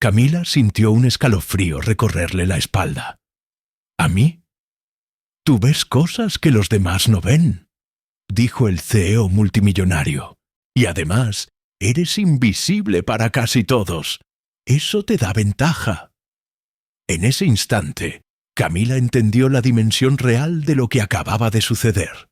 Camila sintió un escalofrío recorrerle la espalda. ¿A mí? Tú ves cosas que los demás no ven, dijo el CEO multimillonario. Y además, eres invisible para casi todos. Eso te da ventaja. En ese instante, Camila entendió la dimensión real de lo que acababa de suceder.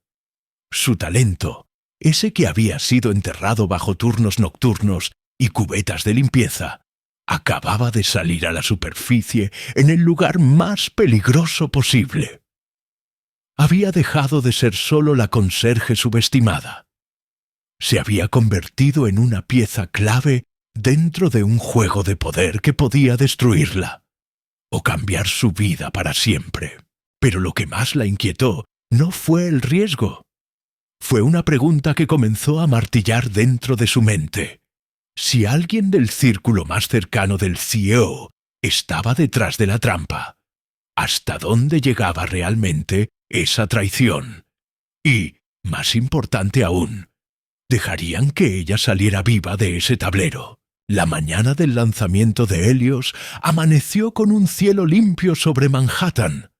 Su talento, ese que había sido enterrado bajo turnos nocturnos y cubetas de limpieza, acababa de salir a la superficie en el lugar más peligroso posible. Había dejado de ser solo la conserje subestimada. Se había convertido en una pieza clave dentro de un juego de poder que podía destruirla o cambiar su vida para siempre. Pero lo que más la inquietó no fue el riesgo. Fue una pregunta que comenzó a martillar dentro de su mente. Si alguien del círculo más cercano del CEO estaba detrás de la trampa, ¿hasta dónde llegaba realmente esa traición? Y, más importante aún, ¿dejarían que ella saliera viva de ese tablero? La mañana del lanzamiento de Helios amaneció con un cielo limpio sobre Manhattan,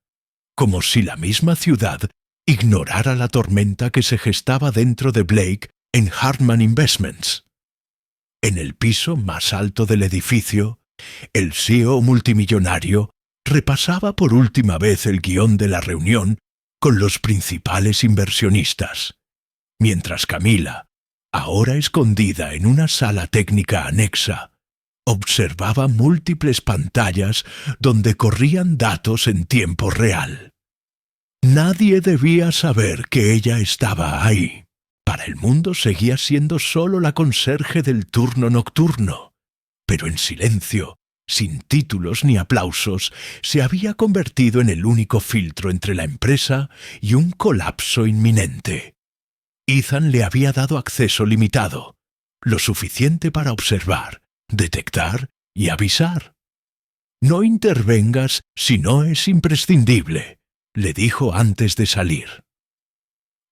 como si la misma ciudad ignorara la tormenta que se gestaba dentro de Blake en Hartman Investments. En el piso más alto del edificio, el CEO multimillonario repasaba por última vez el guión de la reunión con los principales inversionistas, mientras Camila, ahora escondida en una sala técnica anexa, observaba múltiples pantallas donde corrían datos en tiempo real. Nadie debía saber que ella estaba ahí. Para el mundo seguía siendo solo la conserje del turno nocturno, pero en silencio, sin títulos ni aplausos, se había convertido en el único filtro entre la empresa y un colapso inminente. Ethan le había dado acceso limitado, lo suficiente para observar, detectar y avisar. No intervengas si no es imprescindible, le dijo antes de salir.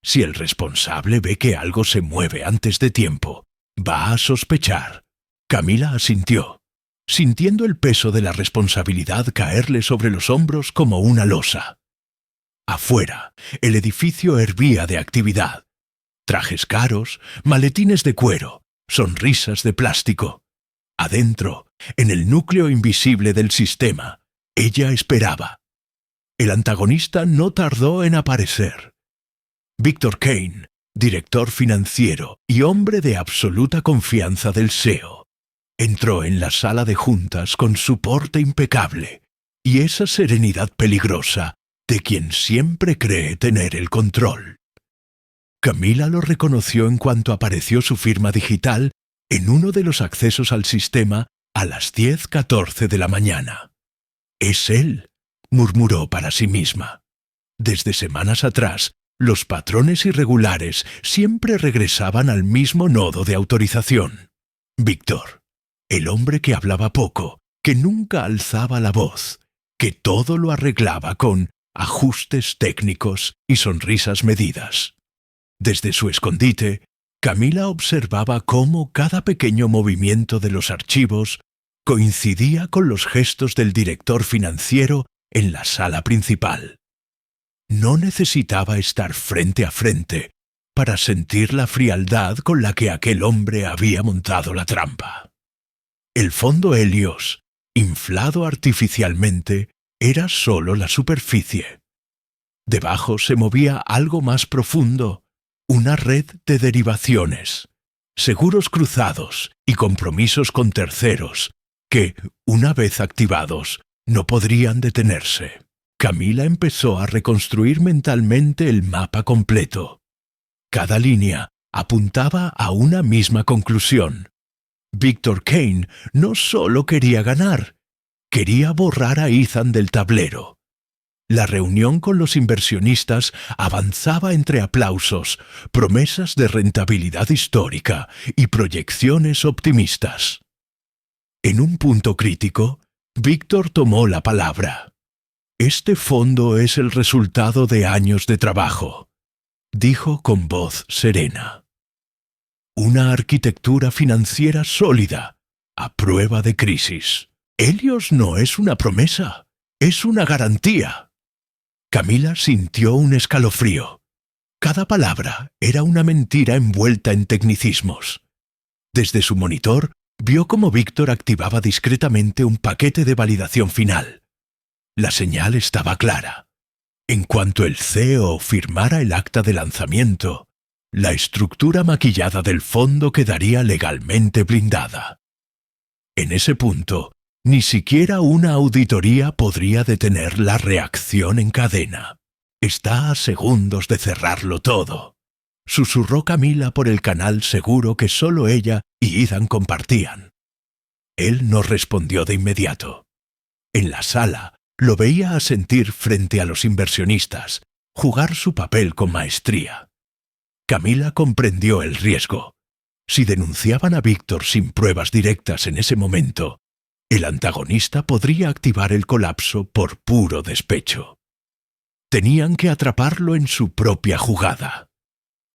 Si el responsable ve que algo se mueve antes de tiempo, va a sospechar. Camila asintió, sintiendo el peso de la responsabilidad caerle sobre los hombros como una losa. Afuera, el edificio hervía de actividad. Trajes caros, maletines de cuero, sonrisas de plástico. Adentro, en el núcleo invisible del sistema, ella esperaba. El antagonista no tardó en aparecer. Victor Kane, director financiero y hombre de absoluta confianza del CEO, entró en la sala de juntas con su porte impecable y esa serenidad peligrosa de quien siempre cree tener el control. Camila lo reconoció en cuanto apareció su firma digital en uno de los accesos al sistema a las 10:14 de la mañana. «Es él», murmuró para sí misma. Desde semanas atrás, los patrones irregulares siempre regresaban al mismo nodo de autorización. Víctor, el hombre que hablaba poco, que nunca alzaba la voz, que todo lo arreglaba con ajustes técnicos y sonrisas medidas. Desde su escondite, Camila observaba cómo cada pequeño movimiento de los archivos coincidía con los gestos del director financiero en la sala principal. No necesitaba estar frente a frente para sentir la frialdad con la que aquel hombre había montado la trampa. El fondo Helios, inflado artificialmente, era solo la superficie. Debajo se movía algo más profundo, una red de derivaciones, seguros cruzados y compromisos con terceros que, una vez activados, no podrían detenerse. Camila empezó a reconstruir mentalmente el mapa completo. Cada línea apuntaba a una misma conclusión. Victor Kane no solo quería ganar, quería borrar a Ethan del tablero. La reunión con los inversionistas avanzaba entre aplausos, promesas de rentabilidad histórica y proyecciones optimistas. En un punto crítico, Victor tomó la palabra. «Este fondo es el resultado de años de trabajo», dijo con voz serena. «Una arquitectura financiera sólida, a prueba de crisis. Helios no es una promesa, es una garantía». Camila sintió un escalofrío. Cada palabra era una mentira envuelta en tecnicismos. Desde su monitor, vio cómo Víctor activaba discretamente un paquete de validación final. La señal estaba clara. En cuanto el CEO firmara el acta de lanzamiento, la estructura maquillada del fondo quedaría legalmente blindada. En ese punto, ni siquiera una auditoría podría detener la reacción en cadena. «Está a segundos de cerrarlo todo», susurró Camila por el canal seguro que solo ella y Ethan compartían. Él no respondió de inmediato. En la sala, lo veía asentir frente a los inversionistas, jugar su papel con maestría. Camila comprendió el riesgo. Si denunciaban a Víctor sin pruebas directas en ese momento, el antagonista podría activar el colapso por puro despecho. Tenían que atraparlo en su propia jugada.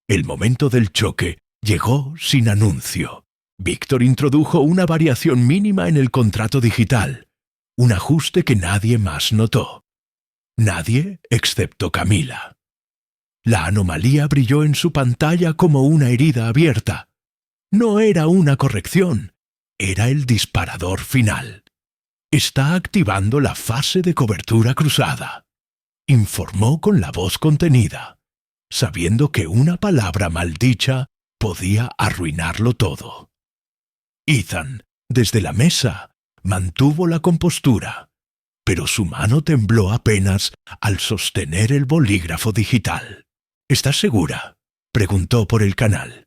El momento del choque llegó sin anuncio. Víctor introdujo una variación mínima en el contrato digital, un ajuste que nadie más notó. Nadie excepto Camila. La anomalía brilló en su pantalla como una herida abierta. No era una corrección, era el disparador final. «Está activando la fase de cobertura cruzada», informó con la voz contenida, sabiendo que una palabra maldicha podía arruinarlo todo. Ethan, desde la mesa, mantuvo la compostura, pero su mano tembló apenas al sostener el bolígrafo digital. «¿Estás segura?», preguntó por el canal.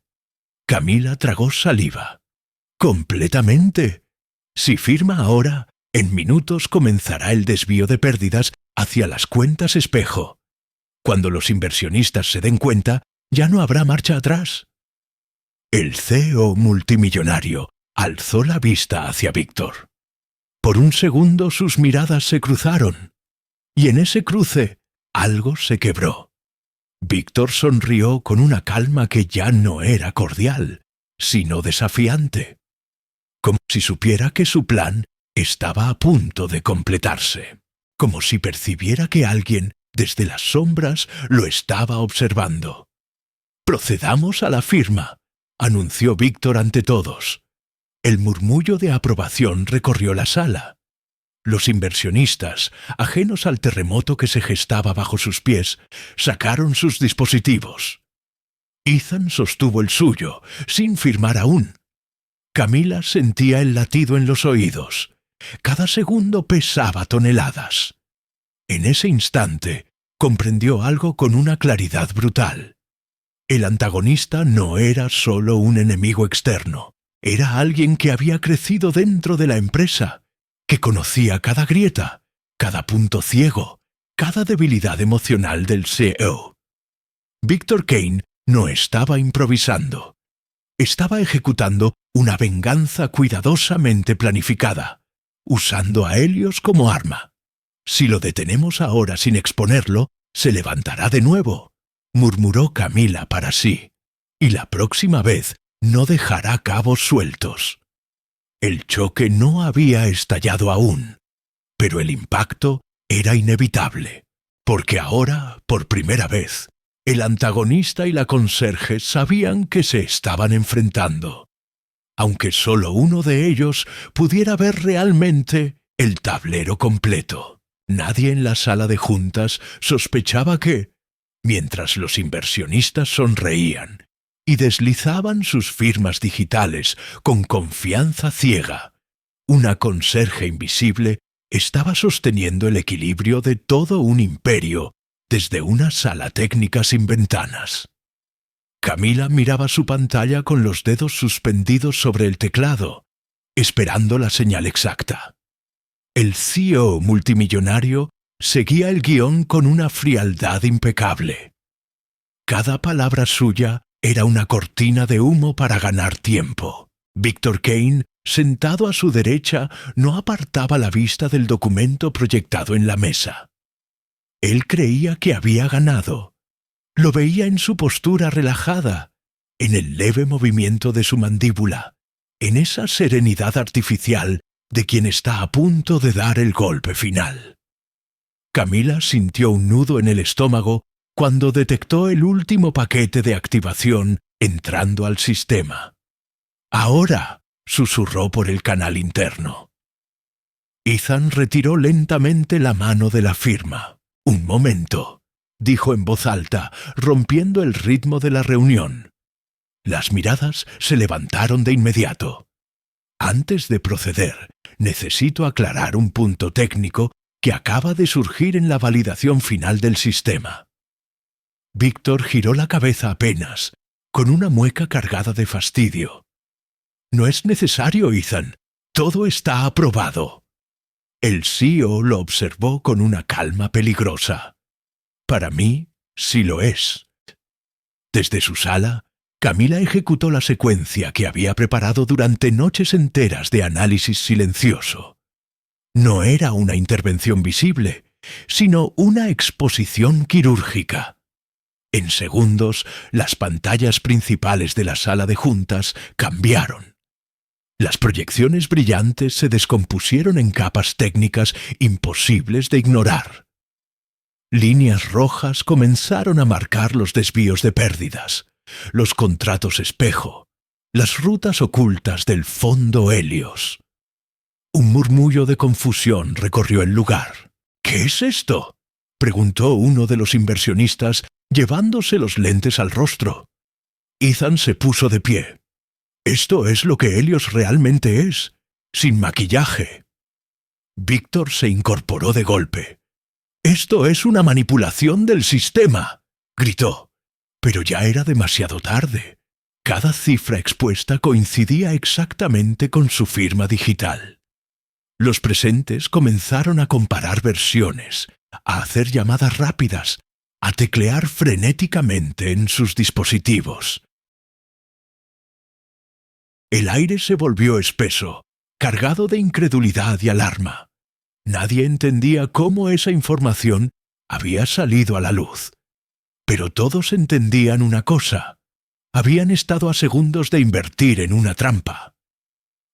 Camila tragó saliva. «Completamente. Si firma ahora, en minutos comenzará el desvío de pérdidas hacia las cuentas espejo. Cuando los inversionistas se den cuenta, ya no habrá marcha atrás». El CEO multimillonario alzó la vista hacia Víctor. Por un segundo sus miradas se cruzaron, y en ese cruce algo se quebró. Víctor sonrió con una calma que ya no era cordial, sino desafiante, como si supiera que su plan estaba a punto de completarse, como si percibiera que alguien desde las sombras lo estaba observando. «Procedamos a la firma», anunció Víctor ante todos. El murmullo de aprobación recorrió la sala. Los inversionistas, ajenos al terremoto que se gestaba bajo sus pies, sacaron sus dispositivos. Ethan sostuvo el suyo, sin firmar aún. Camila sentía el latido en los oídos. Cada segundo pesaba toneladas. En ese instante, comprendió algo con una claridad brutal. El antagonista no era solo un enemigo externo, era alguien que había crecido dentro de la empresa, que conocía cada grieta, cada punto ciego, cada debilidad emocional del CEO. Victor Kane no estaba improvisando. Estaba ejecutando una venganza cuidadosamente planificada, usando a Helios como arma. «Si lo detenemos ahora sin exponerlo, se levantará de nuevo», murmuró Camila para sí, «y la próxima vez no dejará cabos sueltos». El choque no había estallado aún, pero el impacto era inevitable, porque ahora, por primera vez, el antagonista y la conserje sabían que se estaban enfrentando, aunque solo uno de ellos pudiera ver realmente el tablero completo. Nadie en la sala de juntas sospechaba que, mientras los inversionistas sonreían y deslizaban sus firmas digitales con confianza ciega. Una conserje invisible estaba sosteniendo el equilibrio de todo un imperio desde una sala técnica sin ventanas. Camila miraba su pantalla con los dedos suspendidos sobre el teclado, esperando la señal exacta. El CEO multimillonario seguía el guión con una frialdad impecable. Cada palabra suya era una cortina de humo para ganar tiempo. Victor Kane, sentado a su derecha, no apartaba la vista del documento proyectado en la mesa. Él creía que había ganado. Lo veía en su postura relajada, en el leve movimiento de su mandíbula, en esa serenidad artificial de quien está a punto de dar el golpe final. Camila sintió un nudo en el estómago cuando detectó el último paquete de activación entrando al sistema. «Ahora», susurró por el canal interno. Ethan retiró lentamente la mano de la firma. «Un momento», dijo en voz alta, rompiendo el ritmo de la reunión. Las miradas se levantaron de inmediato. «Antes de proceder, necesito aclarar un punto técnico que acaba de surgir en la validación final del sistema». Víctor giró la cabeza apenas, con una mueca cargada de fastidio. «No es necesario, Ethan. Todo está aprobado». El CEO lo observó con una calma peligrosa. «Para mí, sí lo es». Desde su sala, Camila ejecutó la secuencia que había preparado durante noches enteras de análisis silencioso. No era una intervención visible, sino una exposición quirúrgica. En segundos, las pantallas principales de la sala de juntas cambiaron. Las proyecciones brillantes se descompusieron en capas técnicas imposibles de ignorar. Líneas rojas comenzaron a marcar los desvíos de pérdidas, los contratos espejo, las rutas ocultas del fondo Helios. Un murmullo de confusión recorrió el lugar. «¿Qué es esto?», preguntó uno de los inversionistas, llevándose los lentes al rostro. Ethan se puso de pie. «Esto es lo que Helios realmente es, sin maquillaje». Víctor se incorporó de golpe. «Esto es una manipulación del sistema», gritó. Pero ya era demasiado tarde. Cada cifra expuesta coincidía exactamente con su firma digital. Los presentes comenzaron a comparar versiones, a hacer llamadas rápidas, a teclear frenéticamente en sus dispositivos. El aire se volvió espeso, cargado de incredulidad y alarma. Nadie entendía cómo esa información había salido a la luz. Pero todos entendían una cosa. Habían estado a segundos de invertir en una trampa.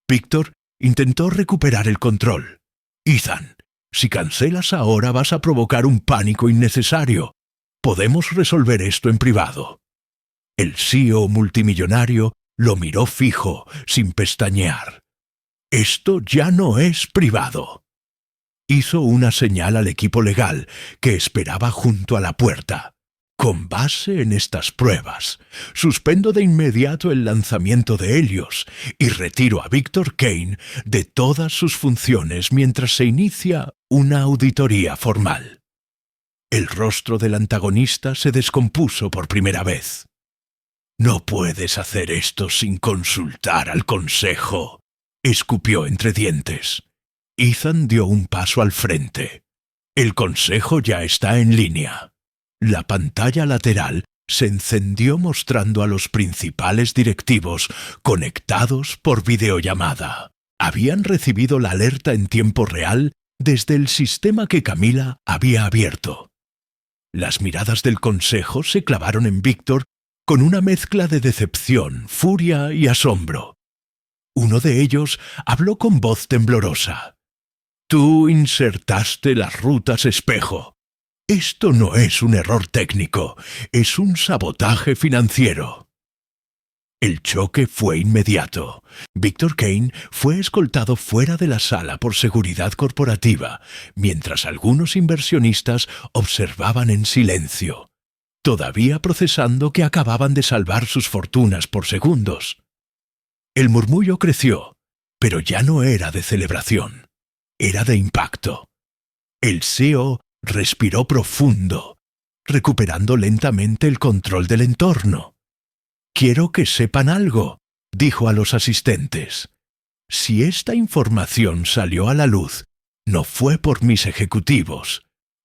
Víctor intentó recuperar el control. «Ethan, si cancelas ahora vas a provocar un pánico innecesario. Podemos resolver esto en privado». El CEO multimillonario lo miró fijo, sin pestañear. «Esto ya no es privado». Hizo una señal al equipo legal que esperaba junto a la puerta. «Con base en estas pruebas, suspendo de inmediato el lanzamiento de Helios y retiro a Victor Kane de todas sus funciones mientras se inicia una auditoría formal». El rostro del antagonista se descompuso por primera vez. «No puedes hacer esto sin consultar al consejo», escupió entre dientes. Ethan dio un paso al frente. «El consejo ya está en línea». La pantalla lateral se encendió mostrando a los principales directivos conectados por videollamada. Habían recibido la alerta en tiempo real desde el sistema que Camila había abierto. Las miradas del consejo se clavaron en Víctor con una mezcla de decepción, furia y asombro. Uno de ellos habló con voz temblorosa. «Tú insertaste las rutas espejo. Esto no es un error técnico, es un sabotaje financiero». El choque fue inmediato. Victor Kane fue escoltado fuera de la sala por seguridad corporativa, mientras algunos inversionistas observaban en silencio. todavía procesando que acababan de salvar sus fortunas por segundos. El murmullo creció, pero ya no era de celebración, era de impacto. El CEO respiró profundo, recuperando lentamente el control del entorno. «Quiero que sepan algo», dijo a los asistentes. «Si esta información salió a la luz, no fue por mis ejecutivos,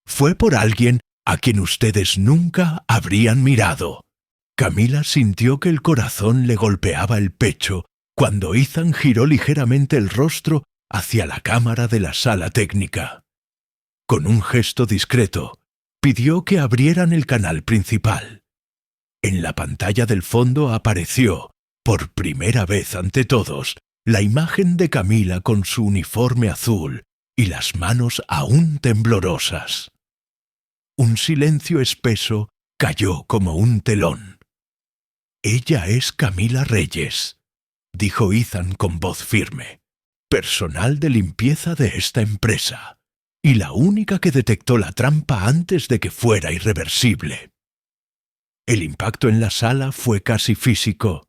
fue por alguien a quien ustedes nunca habrían mirado». Camila sintió que el corazón le golpeaba el pecho cuando Ethan giró ligeramente el rostro hacia la cámara de la sala técnica. Con un gesto discreto, pidió que abrieran el canal principal. En la pantalla del fondo apareció, por primera vez ante todos, la imagen de Camila con su uniforme azul y las manos aún temblorosas. Un silencio espeso cayó como un telón. «Ella es Camila Reyes», dijo Ethan con voz firme, «personal de limpieza de esta empresa, y la única que detectó la trampa antes de que fuera irreversible». El impacto en la sala fue casi físico.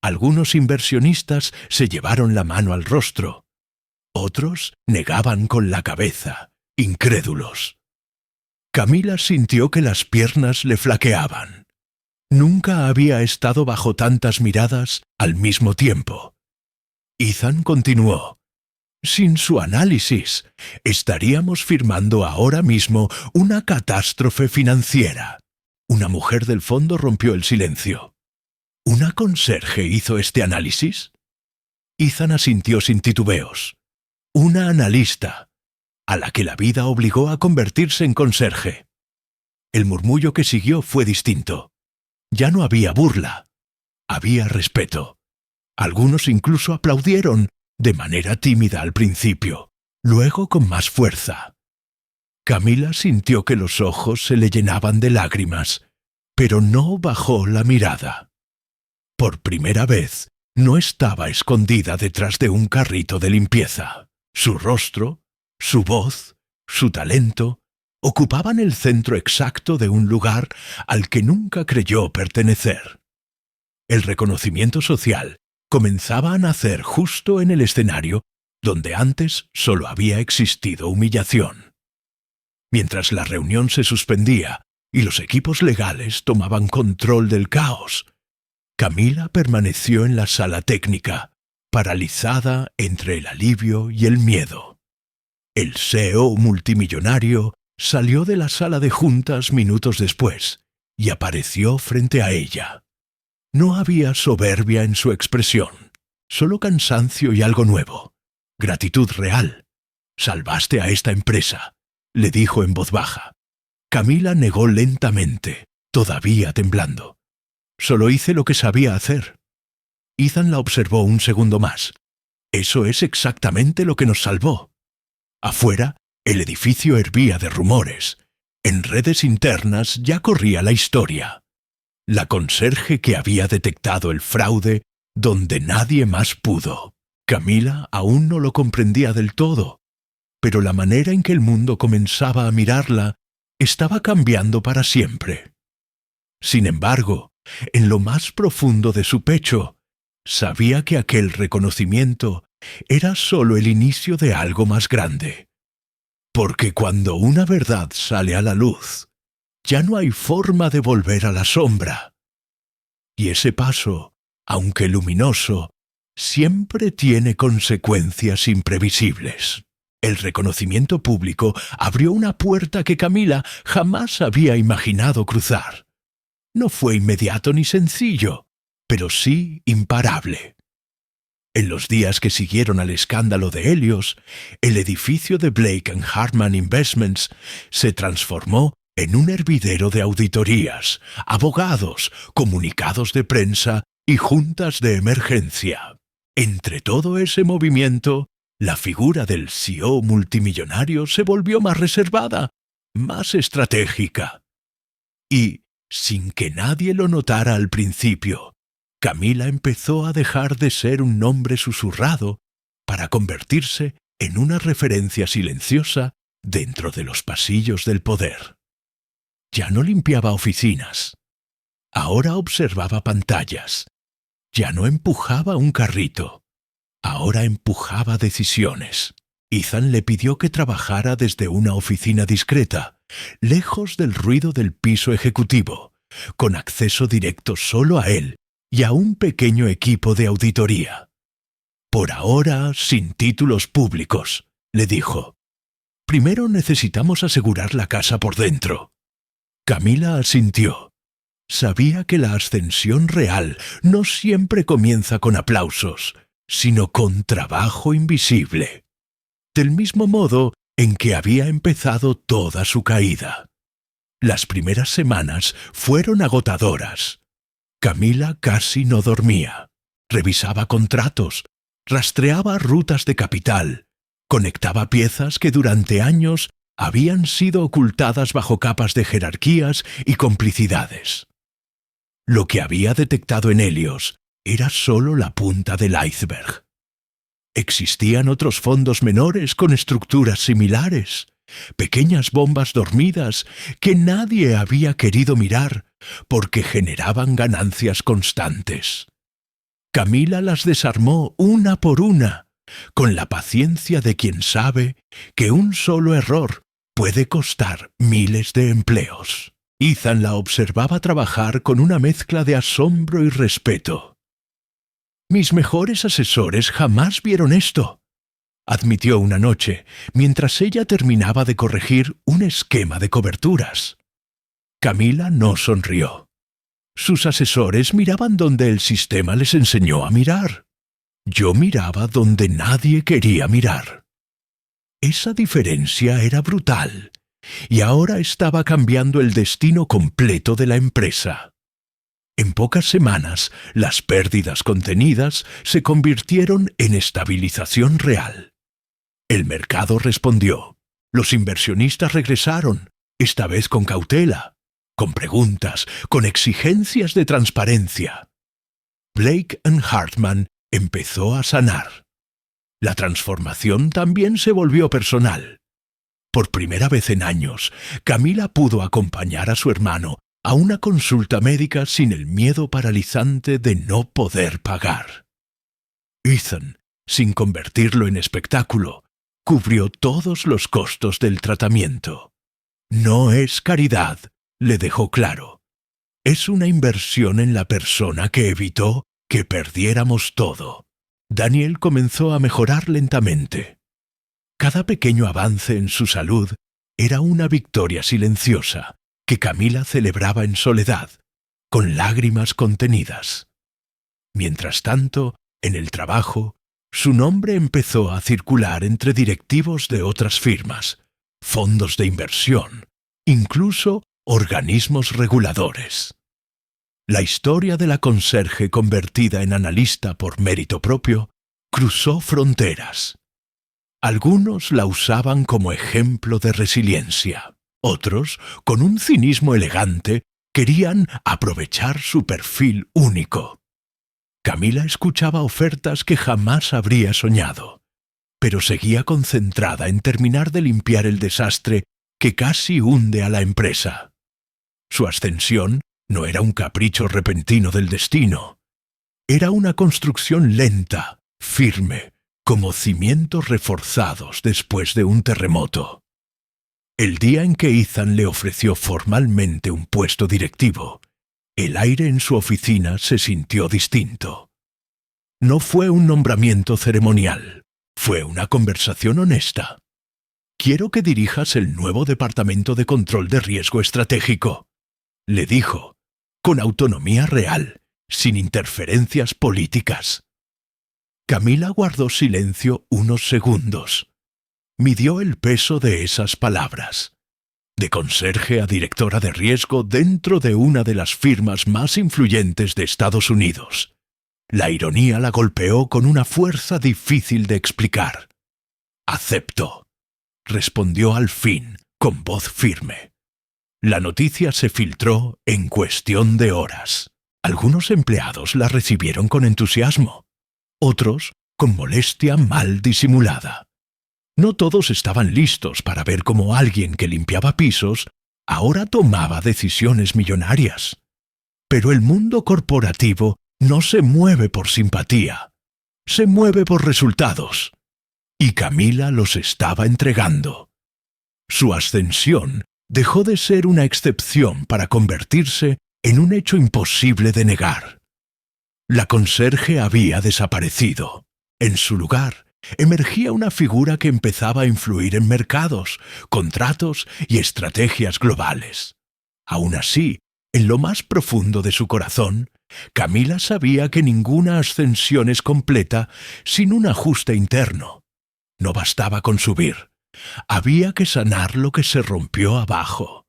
Algunos inversionistas se llevaron la mano al rostro. Otros negaban con la cabeza, incrédulos. Camila sintió que las piernas le flaqueaban. Nunca había estado bajo tantas miradas al mismo tiempo. Ethan continuó. «Sin su análisis, estaríamos firmando ahora mismo una catástrofe financiera». Una mujer del fondo rompió el silencio. ¿Una conserje hizo este análisis? Ethan asintió sin titubeos. Una analista, a la que la vida obligó a convertirse en conserje. El murmullo que siguió fue distinto. Ya no había burla. Había respeto. Algunos incluso aplaudieron, de manera tímida al principio, luego con más fuerza. Camila sintió que los ojos se le llenaban de lágrimas, pero no bajó la mirada. Por primera vez, no estaba escondida detrás de un carrito de limpieza. Su rostro, su voz, su talento, ocupaban el centro exacto de un lugar al que nunca creyó pertenecer. El reconocimiento social comenzaba a nacer justo en el escenario donde antes solo había existido humillación. Mientras la reunión se suspendía y los equipos legales tomaban control del caos, Camila permaneció en la sala técnica, paralizada entre el alivio y el miedo. El CEO multimillonario salió de la sala de juntas minutos después y apareció frente a ella. No había soberbia en su expresión, solo cansancio y algo nuevo. Gratitud real. «Salvaste a esta empresa», le dijo en voz baja. Camila negó lentamente, todavía temblando. «Solo hice lo que sabía hacer». Ethan la observó un segundo más. «Eso es exactamente lo que nos salvó». Afuera, el edificio hervía de rumores. En redes internas ya corría la historia. La conserje que había detectado el fraude donde nadie más pudo. Camila aún no lo comprendía del todo, pero la manera en que el mundo comenzaba a mirarla estaba cambiando para siempre. Sin embargo, en lo más profundo de su pecho, sabía que aquel reconocimiento era solo el inicio de algo más grande. Porque cuando una verdad sale a la luz, ya no hay forma de volver a la sombra. Y ese paso, aunque luminoso, siempre tiene consecuencias imprevisibles. El reconocimiento público abrió una puerta que Camila jamás había imaginado cruzar. No fue inmediato ni sencillo, pero sí imparable. En los días que siguieron al escándalo de Helios, el edificio de Blake & Hartman Investments se transformó en un hervidero de auditorías, abogados, comunicados de prensa y juntas de emergencia. Entre todo ese movimiento, la figura del CEO multimillonario se volvió más reservada, más estratégica. Y, sin que nadie lo notara al principio, Camila empezó a dejar de ser un nombre susurrado para convertirse en una referencia silenciosa dentro de los pasillos del poder. Ya no limpiaba oficinas. Ahora observaba pantallas. Ya no empujaba un carrito. Ahora empujaba decisiones. Ethan le pidió que trabajara desde una oficina discreta, lejos del ruido del piso ejecutivo, con acceso directo solo a él y a un pequeño equipo de auditoría. Por ahora, sin títulos públicos, le dijo. Primero necesitamos asegurar la casa por dentro. Camila asintió. Sabía que la ascensión real no siempre comienza con aplausos, sino con trabajo invisible. Del mismo modo en que había empezado toda su caída. Las primeras semanas fueron agotadoras. Camila casi no dormía. Revisaba contratos, rastreaba rutas de capital, conectaba piezas que durante años habían sido ocultadas bajo capas de jerarquías y complicidades. Lo que había detectado en Helios era solo la punta del iceberg. Existían otros fondos menores con estructuras similares, pequeñas bombas dormidas que nadie había querido mirar porque generaban ganancias constantes. Camila las desarmó una por una, con la paciencia de quien sabe que un solo error puede costar miles de empleos. Ethan la observaba trabajar con una mezcla de asombro y respeto. «Mis mejores asesores jamás vieron esto», admitió una noche, mientras ella terminaba de corregir un esquema de coberturas. Camila no sonrió. Sus asesores miraban donde el sistema les enseñó a mirar. Yo miraba donde nadie quería mirar. Esa diferencia era brutal, y ahora estaba cambiando el destino completo de la empresa. En pocas semanas, las pérdidas contenidas se convirtieron en estabilización real. El mercado respondió. Los inversionistas regresaron, esta vez con cautela, con preguntas, con exigencias de transparencia. Blake & Hartman empezó a sanar. La transformación también se volvió personal. Por primera vez en años, Camila pudo acompañar a su hermano a una consulta médica sin el miedo paralizante de no poder pagar. Ethan, sin convertirlo en espectáculo, cubrió todos los costos del tratamiento. No es caridad, le dejó claro. Es una inversión en la persona que evitó que perdiéramos todo. Daniel comenzó a mejorar lentamente. Cada pequeño avance en su salud era una victoria silenciosa que Camila celebraba en soledad, con lágrimas contenidas. Mientras tanto, en el trabajo, su nombre empezó a circular entre directivos de otras firmas, fondos de inversión, incluso organismos reguladores. La historia de la conserje convertida en analista por mérito propio cruzó fronteras. Algunos la usaban como ejemplo de resiliencia. Otros, con un cinismo elegante, querían aprovechar su perfil único. Camila escuchaba ofertas que jamás habría soñado, pero seguía concentrada en terminar de limpiar el desastre que casi hunde a la empresa. Su ascensión no era un capricho repentino del destino. Era una construcción lenta, firme, como cimientos reforzados después de un terremoto. El día en que Ethan le ofreció formalmente un puesto directivo, el aire en su oficina se sintió distinto. No fue un nombramiento ceremonial, fue una conversación honesta. «Quiero que dirijas el nuevo Departamento de Control de Riesgo Estratégico», le dijo, con autonomía real, sin interferencias políticas. Camila guardó silencio unos segundos. Midió el peso de esas palabras. De conserje a directora de riesgo dentro de una de las firmas más influyentes de Estados Unidos. La ironía la golpeó con una fuerza difícil de explicar. «Acepto», respondió al fin, con voz firme. La noticia se filtró en cuestión de horas. Algunos empleados la recibieron con entusiasmo, otros con molestia mal disimulada. No todos estaban listos para ver cómo alguien que limpiaba pisos Ahora tomaba decisiones millonarias. Pero el mundo corporativo no se mueve por simpatía, se mueve por resultados. Y Camila los estaba entregando. Su ascensión dejó de ser una excepción para convertirse en un hecho imposible de negar. La conserje había desaparecido. En su lugar, emergía una figura que empezaba a influir en mercados, contratos y estrategias globales. Aún así, en lo más profundo de su corazón, Camila sabía que ninguna ascensión es completa sin un ajuste interno. No bastaba con subir. Había que sanar lo que se rompió abajo.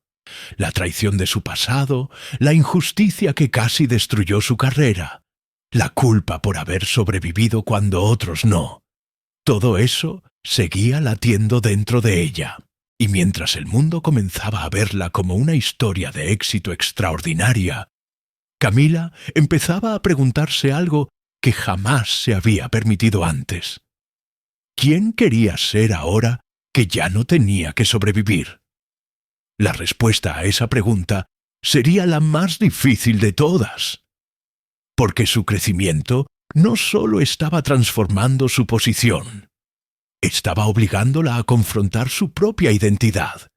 La traición de su pasado, la injusticia que casi destruyó su carrera, la culpa por haber sobrevivido cuando otros no. Todo eso seguía latiendo dentro de ella, y mientras el mundo comenzaba a verla como una historia de éxito extraordinaria, Camila empezaba a preguntarse algo que jamás se había permitido antes. ¿Quién quería ser ahora que ya no tenía que sobrevivir? La respuesta a esa pregunta sería la más difícil de todas, porque su crecimiento no solo estaba transformando su posición, estaba obligándola a confrontar su propia identidad.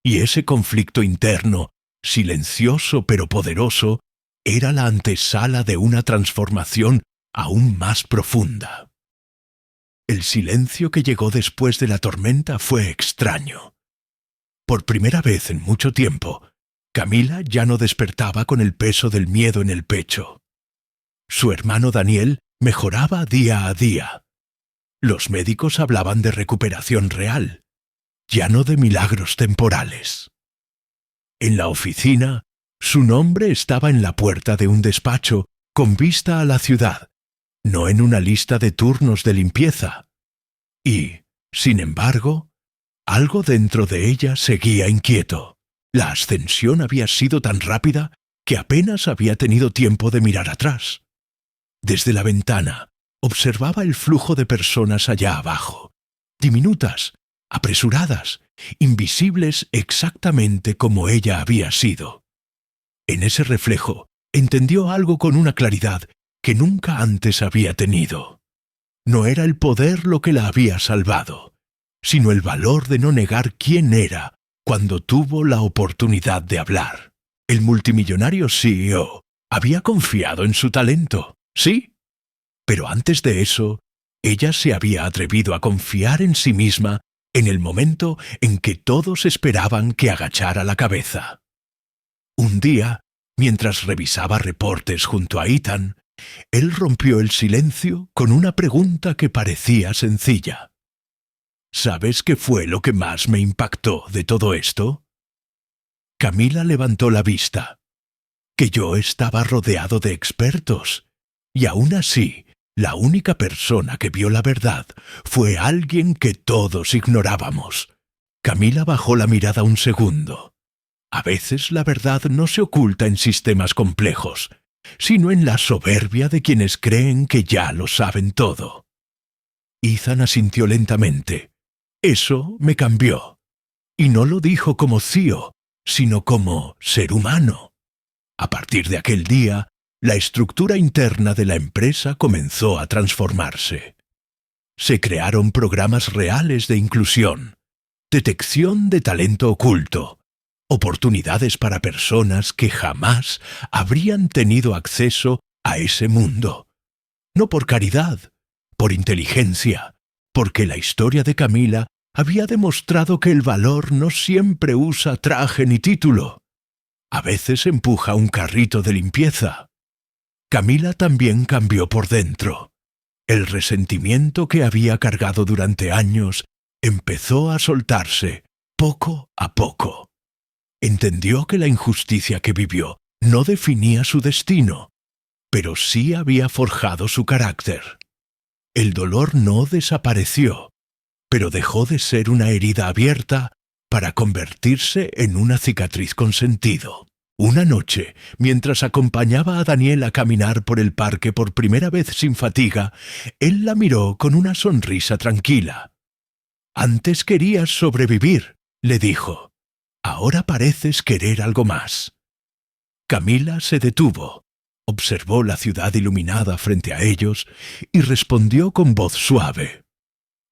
Y ese conflicto interno, silencioso pero poderoso, era la antesala de una transformación aún más profunda. El silencio que llegó después de la tormenta fue extraño. Por primera vez en mucho tiempo, Camila ya no despertaba con el peso del miedo en el pecho. Su hermano Daniel mejoraba día a día. Los médicos hablaban de recuperación real, ya no de milagros temporales. En la oficina, su nombre estaba en la puerta de un despacho con vista a la ciudad, no en una lista de turnos de limpieza. Y, sin embargo, algo dentro de ella seguía inquieto. La ascensión había sido tan rápida que apenas había tenido tiempo de mirar atrás. Desde la ventana, observaba el flujo de personas allá abajo, diminutas, apresuradas, invisibles exactamente como ella había sido. En ese reflejo, entendió algo con una claridad que nunca antes había tenido. No era el poder lo que la había salvado, sino el valor de no negar quién era cuando tuvo la oportunidad de hablar. El multimillonario CEO había confiado en su talento, sí, pero antes de eso, ella se había atrevido a confiar en sí misma en el momento en que todos esperaban que agachara la cabeza. Un día, mientras revisaba reportes junto a Ethan, él rompió el silencio con una pregunta que parecía sencilla. ¿Sabes qué fue lo que más me impactó de todo esto? Camila levantó la vista. Que yo estaba rodeado de expertos, y aún así, la única persona que vio la verdad fue alguien que todos ignorábamos. Camila bajó la mirada un segundo. A veces la verdad no se oculta en sistemas complejos, sino en la soberbia de quienes creen que ya lo saben todo. Ethan asintió lentamente. Eso me cambió. Y no lo dijo como CEO, sino como ser humano. A partir de aquel día, la estructura interna de la empresa comenzó a transformarse. Se crearon programas reales de inclusión, detección de talento oculto, oportunidades para personas que jamás habrían tenido acceso a ese mundo. No por caridad, por inteligencia, porque la historia de Camila había demostrado que el valor no siempre usa traje ni título. A veces empuja un carrito de limpieza. Camila también cambió por dentro. El resentimiento que había cargado durante años empezó a soltarse, poco a poco. Entendió que la injusticia que vivió no definía su destino, pero sí había forjado su carácter. El dolor no desapareció, pero dejó de ser una herida abierta para convertirse en una cicatriz con sentido. Una noche, mientras acompañaba a Daniel a caminar por el parque por primera vez sin fatiga, él la miró con una sonrisa tranquila. «Antes querías sobrevivir», le dijo. Ahora pareces querer algo más. Camila se detuvo, observó la ciudad iluminada frente a ellos y respondió con voz suave.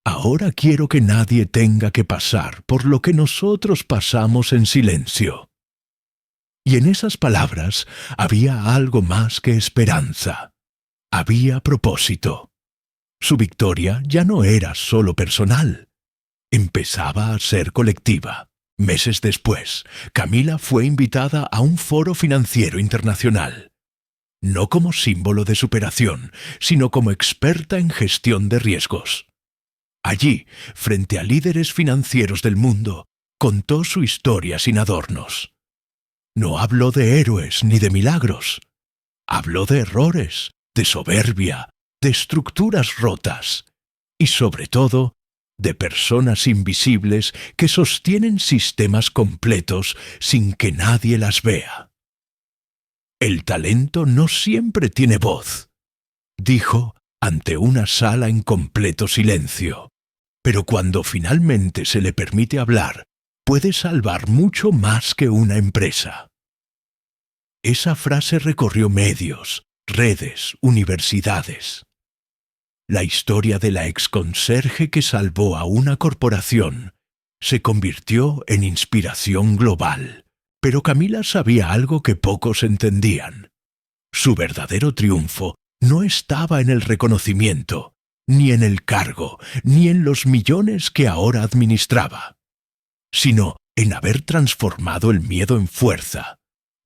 Ahora quiero que nadie tenga que pasar por lo que nosotros pasamos en silencio. Y en esas palabras había algo más que esperanza. Había propósito. Su victoria ya no era solo personal. Empezaba a ser colectiva. Meses después, Camila fue invitada a un foro financiero internacional. No como símbolo de superación, sino como experta en gestión de riesgos. Allí, frente a líderes financieros del mundo, contó su historia sin adornos. No habló de héroes ni de milagros. Habló de errores, de soberbia, de estructuras rotas y, sobre todo, de personas invisibles que sostienen sistemas completos sin que nadie las vea. El talento no siempre tiene voz, dijo ante una sala en completo silencio, pero cuando finalmente se le permite hablar, puede salvar mucho más que una empresa. Esa frase recorrió medios, redes, universidades. La historia de la exconserje que salvó a una corporación se convirtió en inspiración global. Pero Camila sabía algo que pocos entendían. Su verdadero triunfo no estaba en el reconocimiento, ni en el cargo, ni en los millones que ahora administraba, sino en haber transformado el miedo en fuerza,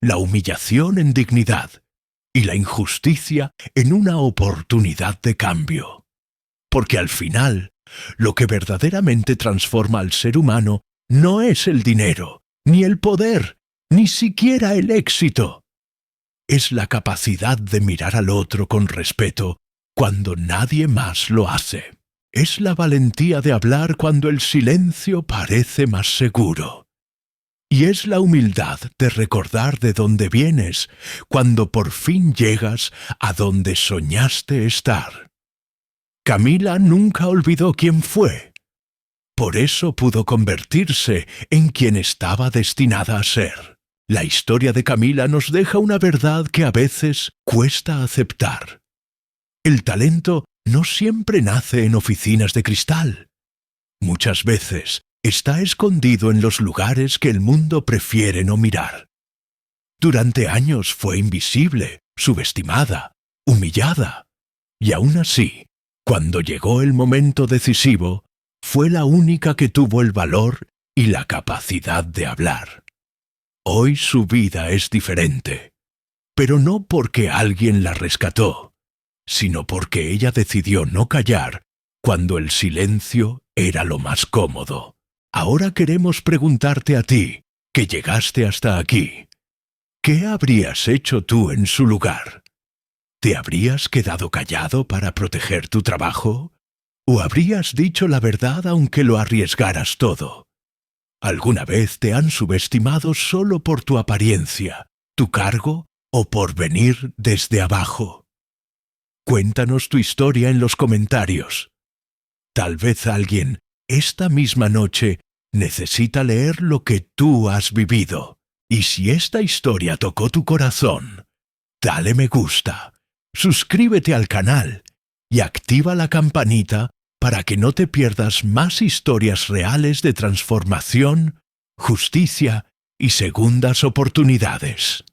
la humillación en dignidad y la injusticia en una oportunidad de cambio. Porque al final, lo que verdaderamente transforma al ser humano no es el dinero, ni el poder, ni siquiera el éxito. Es la capacidad de mirar al otro con respeto cuando nadie más lo hace. Es la valentía de hablar cuando el silencio parece más seguro. Y es la humildad de recordar de dónde vienes cuando por fin llegas a donde soñaste estar. Camila nunca olvidó quién fue. Por eso pudo convertirse en quien estaba destinada a ser. La historia de Camila nos deja una verdad que a veces cuesta aceptar. El talento no siempre nace en oficinas de cristal. Muchas veces está escondido en los lugares que el mundo prefiere no mirar. Durante años fue invisible, subestimada, humillada. Y aún así, cuando llegó el momento decisivo, fue la única que tuvo el valor y la capacidad de hablar. Hoy su vida es diferente, pero no porque alguien la rescató, sino porque ella decidió no callar cuando el silencio era lo más cómodo. Ahora queremos preguntarte a ti, que llegaste hasta aquí, ¿qué habrías hecho tú en su lugar? ¿Te habrías quedado callado para proteger tu trabajo? ¿O habrías dicho la verdad aunque lo arriesgaras todo? ¿Alguna vez te han subestimado solo por tu apariencia, tu cargo o por venir desde abajo? Cuéntanos tu historia en los comentarios. Tal vez alguien, esta misma noche, necesita leer lo que tú has vivido. Y si esta historia tocó tu corazón, dale me gusta, suscríbete al canal y activa la campanita para que no te pierdas más historias reales de transformación, justicia y segundas oportunidades.